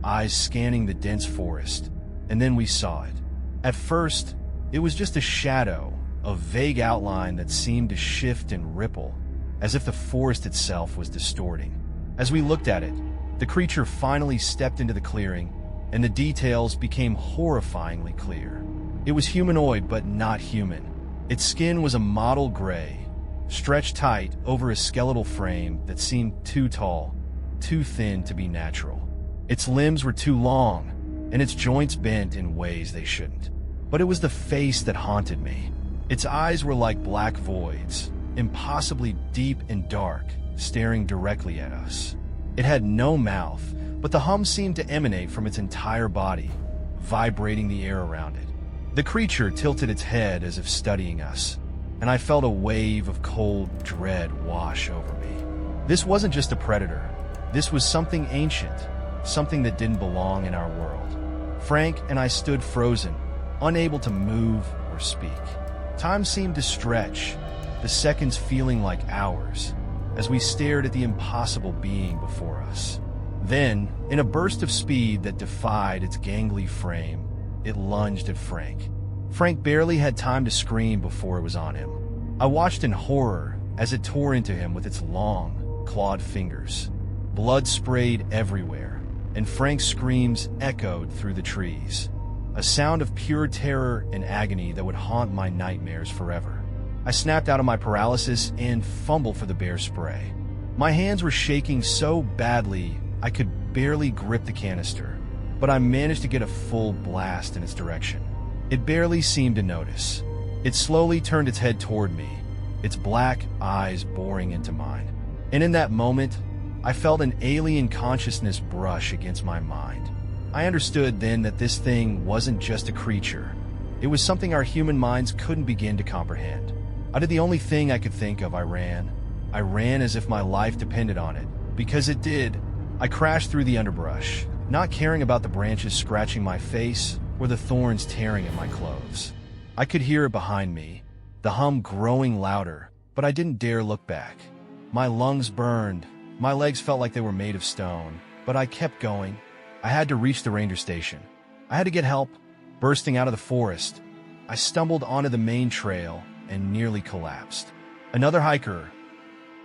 eyes scanning the dense forest, and then we saw it. At first, it was just a shadow, a vague outline that seemed to shift and ripple, as if the forest itself was distorting. As we looked at it, the creature finally stepped into the clearing, and the details became horrifyingly clear. It was humanoid, but not human. Its skin was a mottled gray, stretched tight over a skeletal frame that seemed too tall, too thin to be natural. Its limbs were too long, and its joints bent in ways they shouldn't. But it was the face that haunted me. Its eyes were like black voids, impossibly deep and dark, staring directly at us. It had no mouth, but the hum seemed to emanate from its entire body, vibrating the air around it. The creature tilted its head as if studying us, and I felt a wave of cold dread wash over me. This wasn't just a predator. This was something ancient, something that didn't belong in our world. Frank and I stood frozen, unable to move or speak. Time seemed to stretch, the seconds feeling like hours, as we stared at the impossible being before us. Then, in a burst of speed that defied its gangly frame, it lunged at Frank. Frank barely had time to scream before it was on him. I watched in horror as it tore into him with its long, clawed fingers. Blood sprayed everywhere, and Frank's screams echoed through the trees, a sound of pure terror and agony that would haunt my nightmares forever. I snapped out of my paralysis and fumbled for the bear spray. My hands were shaking so badly I could barely grip the canister, but I managed to get a full blast in its direction. It barely seemed to notice. It slowly turned its head toward me, its black eyes boring into mine. And in that moment, I felt an alien consciousness brush against my mind. I understood then that this thing wasn't just a creature. It was something our human minds couldn't begin to comprehend. I did the only thing I could think of. I ran. I ran as if my life depended on it, because it did. I crashed through the underbrush, not caring about the branches scratching my face or the thorns tearing at my clothes. I could hear it behind me, the hum growing louder, but I didn't dare look back. My lungs burned, my legs felt like they were made of stone, but I kept going. I had to reach the ranger station. I had to get help. Bursting out of the forest, I stumbled onto the main trail and nearly collapsed. Another hiker,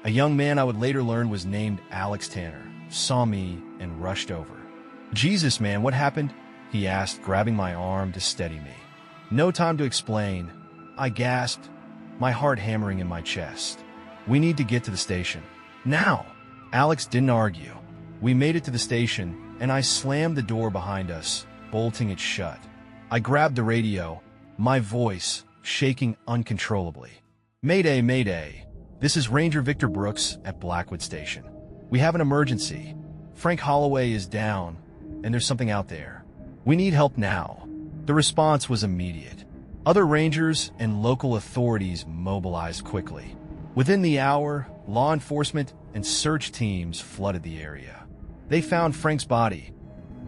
A young man I would later learn was named Alex Tanner saw me and rushed over. "Jesus, man, what happened?" he asked, grabbing my arm to steady me. "No time to explain," I gasped, my heart hammering in my chest. "We need to get to the station. Now!" Alex didn't argue. We made it to the station, and I slammed the door behind us, bolting it shut. I grabbed the radio, my voice shaking uncontrollably. "Mayday, mayday. This is Ranger Victor Brooks at Blackwood Station. We have an emergency. Frank Holloway is down, and there's something out there. We need help now." The response was immediate. Other rangers and local authorities mobilized quickly. Within the hour, law enforcement and search teams flooded the area. They found Frank's body,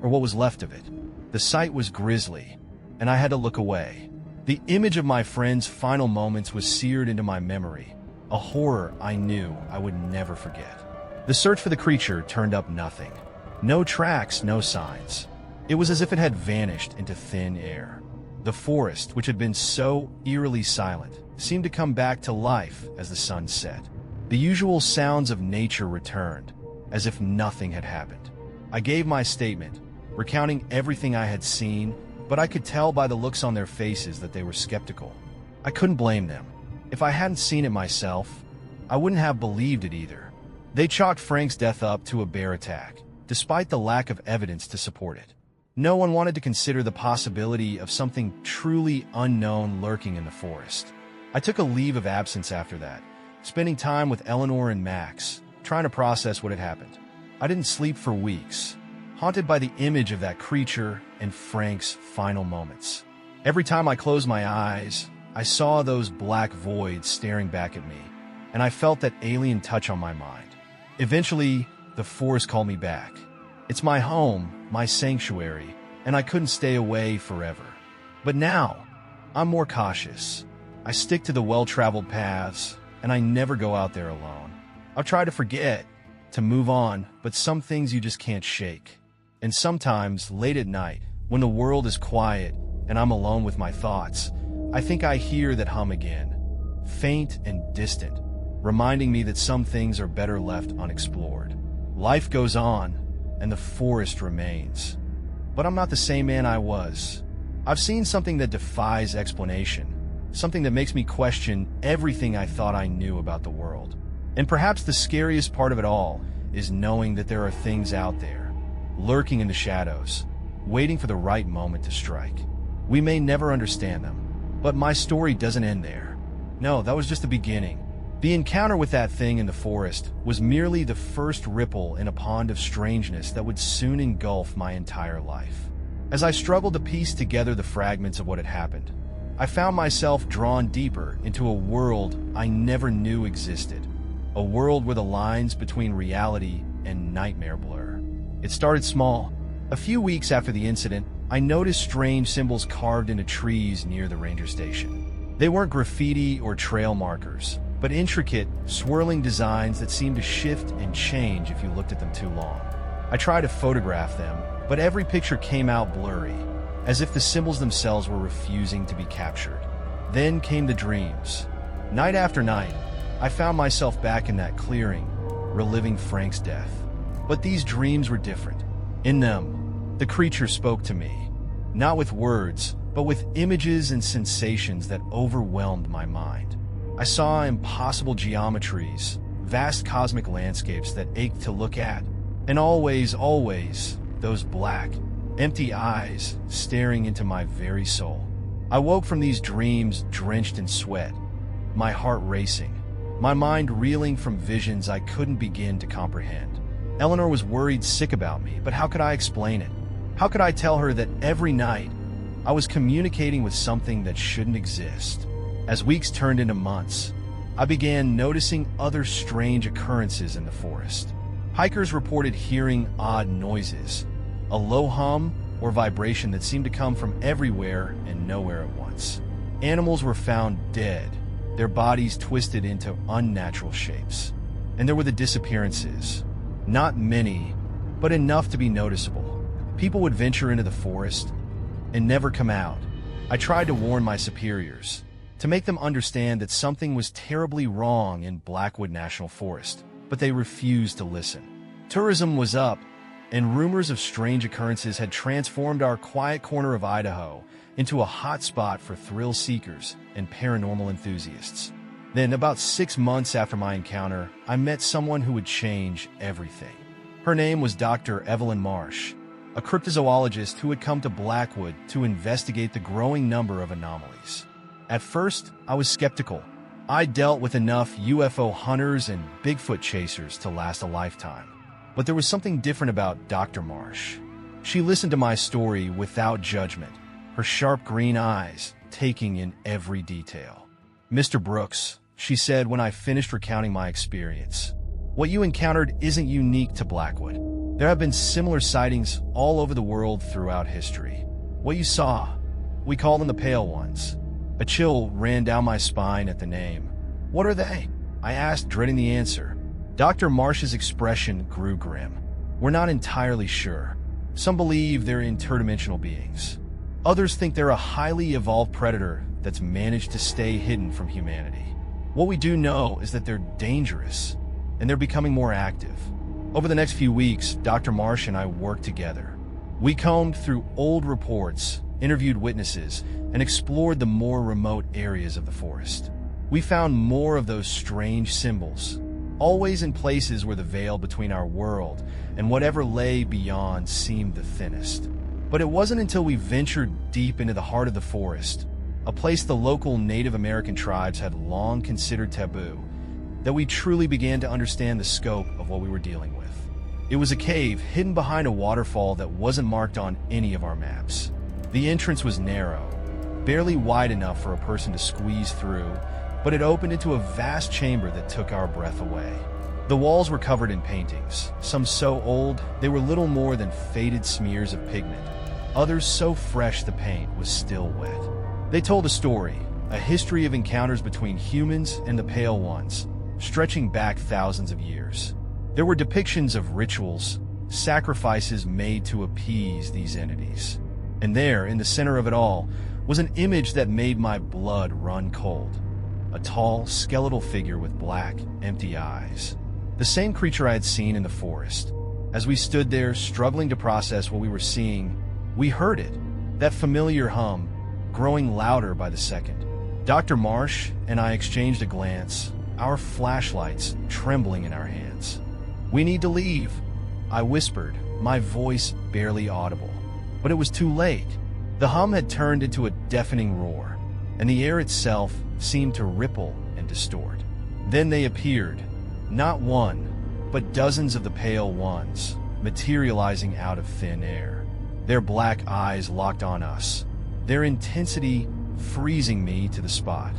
or what was left of it. The sight was grisly, and I had to look away. The image of my friend's final moments was seared into my memory, a horror I knew I would never forget. The search for the creature turned up nothing. No tracks, no signs. It was as if it had vanished into thin air. The forest, which had been so eerily silent, seemed to come back to life as the sun set. The usual sounds of nature returned, as if nothing had happened. I gave my statement, recounting everything I had seen, but I could tell by the looks on their faces that they were skeptical. I couldn't blame them. If I hadn't seen it myself, I wouldn't have believed it either. They chalked Frank's death up to a bear attack, despite the lack of evidence to support it. No one wanted to consider the possibility of something truly unknown lurking in the forest. I took a leave of absence after that, spending time with Eleanor and Max, trying to process what had happened. I didn't sleep for weeks, haunted by the image of that creature and Frank's final moments. Every time I closed my eyes, I saw those black voids staring back at me, and I felt that alien touch on my mind. Eventually, the forest called me back. It's my home, my sanctuary, and I couldn't stay away forever. But now, I'm more cautious. I stick to the well-traveled paths, and I never go out there alone. I've tried to forget, to move on, but some things you just can't shake. And sometimes, late at night, when the world is quiet and I'm alone with my thoughts, I think I hear that hum again, faint and distant, reminding me that some things are better left unexplored. Life goes on, and the forest remains. But I'm not the same man I was. I've seen something that defies explanation, something that makes me question everything I thought I knew about the world. And perhaps the scariest part of it all is knowing that there are things out there, lurking in the shadows, waiting for the right moment to strike. We may never understand them, but my story doesn't end there. No, that was just the beginning. The encounter with that thing in the forest was merely the first ripple in a pond of strangeness that would soon engulf my entire life. As I struggled to piece together the fragments of what had happened, I found myself drawn deeper into a world I never knew existed, a world where the lines between reality and nightmare blur. It started small. A few weeks after the incident, I noticed strange symbols carved into trees near the ranger station. They weren't graffiti or trail markers, but intricate, swirling designs that seemed to shift and change if you looked at them too long. I tried to photograph them, but every picture came out blurry, as if the symbols themselves were refusing to be captured. Then came the dreams. Night after night, I found myself back in that clearing, reliving Frank's death. But these dreams were different. In them, the creature spoke to me, not with words, but with images and sensations that overwhelmed my mind. I saw impossible geometries, vast cosmic landscapes that ached to look at, and always, those black, empty eyes staring into my very soul. I woke from these dreams drenched in sweat, my heart racing, my mind reeling from visions I couldn't begin to comprehend. Eleanor was worried sick about me, but how could I explain it? How could I tell her that every night I was communicating with something that shouldn't exist? As weeks turned into months, I began noticing other strange occurrences in the forest. Hikers reported hearing odd noises, a low hum or vibration that seemed to come from everywhere and nowhere at once. Animals were found dead, their bodies twisted into unnatural shapes. And there were the disappearances. Not many, but enough to be noticeable. People would venture into the forest and never come out. I tried to warn my superiors, to make them understand that something was terribly wrong in Blackwood National Forest, but they refused to listen. Tourism was up, and rumors of strange occurrences had transformed our quiet corner of Idaho into a hot spot for thrill seekers and paranormal enthusiasts. Then, about 6 months after my encounter, I met someone who would change everything. Her name was Dr. Evelyn Marsh, a cryptozoologist who had come to Blackwood to investigate the growing number of anomalies. At first, I was skeptical. I dealt with enough UFO hunters and Bigfoot chasers to last a lifetime. But there was something different about Dr. Marsh. She listened to my story without judgment, her sharp green eyes taking in every detail. "Mr. Brooks," she said when I finished recounting my experience, "what you encountered isn't unique to Blackwood. There have been similar sightings all over the world throughout history. What you saw, we call them the Pale Ones." A chill ran down my spine at the name. "What are they?" I asked, dreading the answer. Dr. Marsh's expression grew grim. "We're not entirely sure. Some believe they're interdimensional beings. Others think they're a highly evolved predator that's managed to stay hidden from humanity. What we do know is that they're dangerous, and they're becoming more active." Over the next few weeks, Dr. Marsh and I worked together. We combed through old reports, interviewed witnesses, and explored the more remote areas of the forest. We found more of those strange symbols, always in places where the veil between our world and whatever lay beyond seemed the thinnest. But it wasn't until we ventured deep into the heart of the forest, a place the local Native American tribes had long considered taboo, that we truly began to understand the scope of what we were dealing with. It was a cave hidden behind a waterfall that wasn't marked on any of our maps. The entrance was narrow, barely wide enough for a person to squeeze through, but it opened into a vast chamber that took our breath away. The walls were covered in paintings, some so old they were little more than faded smears of pigment, others so fresh the paint was still wet. They told a story, a history of encounters between humans and the Pale Ones, stretching back thousands of years. There were depictions of rituals, sacrifices made to appease these entities. And there, in the center of it all, was an image that made my blood run cold. A tall, skeletal figure with black, empty eyes. The same creature I had seen in the forest. As we stood there, struggling to process what we were seeing, we heard it, that familiar hum, growing louder by the second. Dr. Marsh and I exchanged a glance, our flashlights trembling in our hands. "We need to leave," I whispered, my voice barely audible. But it was too late. The hum had turned into a deafening roar, and the air itself seemed to ripple and distort. Then they appeared, not one, but dozens of the Pale Ones, materializing out of thin air. Their black eyes locked on us, their intensity freezing me to the spot.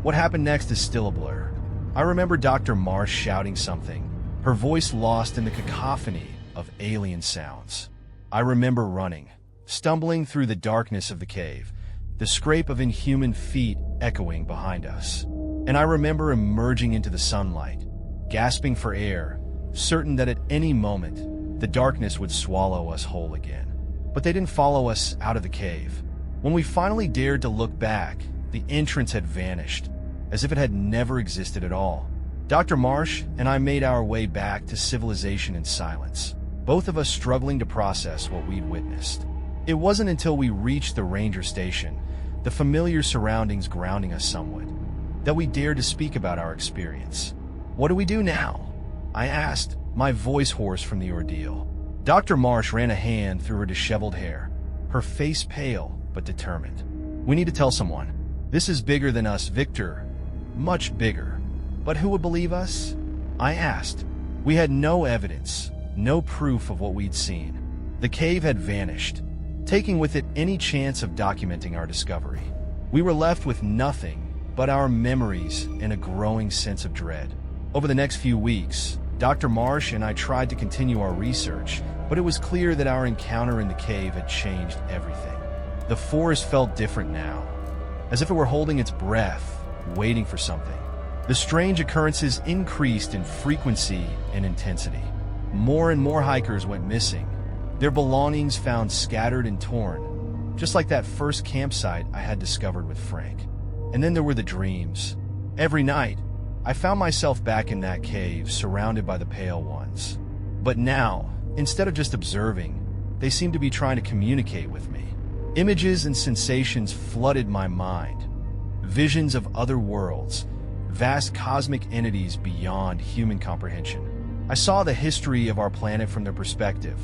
What happened next is still a blur. I remember Dr. Marsh shouting something, her voice lost in the cacophony of alien sounds. I remember running, stumbling through the darkness of the cave, the scrape of inhuman feet echoing behind us. And I remember emerging into the sunlight, gasping for air, certain that at any moment, the darkness would swallow us whole again. But they didn't follow us out of the cave. When we finally dared to look back, the entrance had vanished, as if it had never existed at all. Dr. Marsh and I made our way back to civilization in silence, both of us struggling to process what we'd witnessed. It wasn't until we reached the ranger station, the familiar surroundings grounding us somewhat, that we dared to speak about our experience. "What do we do now?" I asked, my voice hoarse from the ordeal. Dr. Marsh ran a hand through her disheveled hair, her face pale but determined. "We need to tell someone. This is bigger than us, Victor. Much bigger. But who would believe us?" I asked. We had no evidence, no proof of what we'd seen. The cave had vanished, taking with it any chance of documenting our discovery. We were left with nothing but our memories and a growing sense of dread. Over the next few weeks, Dr. Marsh and I tried to continue our research, but it was clear that our encounter in the cave had changed everything. The forest felt different now, as if it were holding its breath, waiting for something. The strange occurrences increased in frequency and intensity. More and more hikers went missing, their belongings found scattered and torn, just like that first campsite I had discovered with Frank. And then there were the dreams. Every night, I found myself back in that cave, surrounded by the Pale Ones. But now, instead of just observing, they seemed to be trying to communicate with me. Images and sensations flooded my mind. Visions of other worlds, vast cosmic entities beyond human comprehension. I saw the history of our planet from their perspective,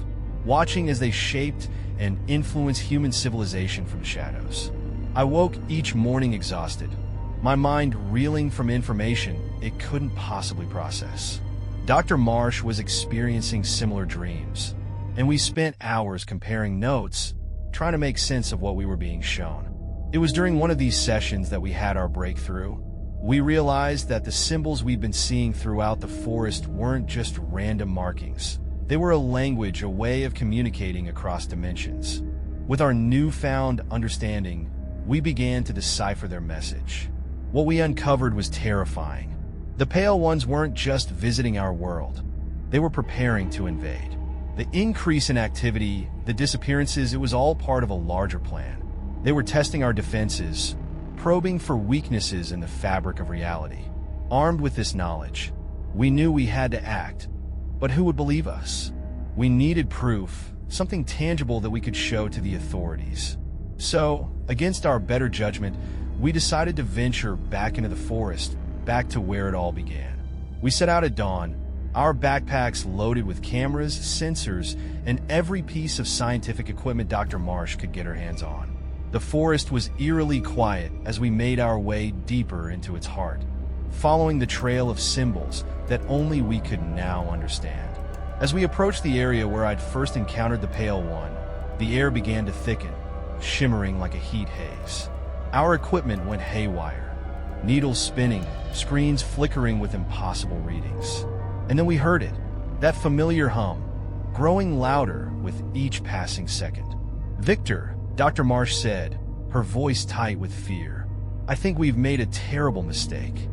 watching as they shaped and influenced human civilization from the shadows. I woke each morning exhausted, my mind reeling from information it couldn't possibly process. Dr. Marsh was experiencing similar dreams, and we spent hours comparing notes, trying to make sense of what we were being shown. It was during one of these sessions that we had our breakthrough. We realized that the symbols we'd been seeing throughout the forest weren't just random markings. They were a language, a way of communicating across dimensions. With our newfound understanding, we began to decipher their message. What we uncovered was terrifying. The Pale Ones weren't just visiting our world. They were preparing to invade. The increase in activity, the disappearances, it was all part of a larger plan. They were testing our defenses, probing for weaknesses in the fabric of reality. Armed with this knowledge, we knew we had to act. But who would believe us? We needed proof, something tangible that we could show to the authorities. So, against our better judgment, we decided to venture back into the forest, back to where it all began. We set out at dawn, our backpacks loaded with cameras, sensors, and every piece of scientific equipment Dr. Marsh could get her hands on. The forest was eerily quiet as we made our way deeper into its heart, following the trail of symbols that only we could now understand. As we approached the area where I'd first encountered the Pale One, the air began to thicken, shimmering like a heat haze. Our equipment went haywire, needles spinning, screens flickering with impossible readings. And then we heard it, that familiar hum, growing louder with each passing second. "Victor," Dr. Marsh said, her voice tight with fear, "I think we've made a terrible mistake."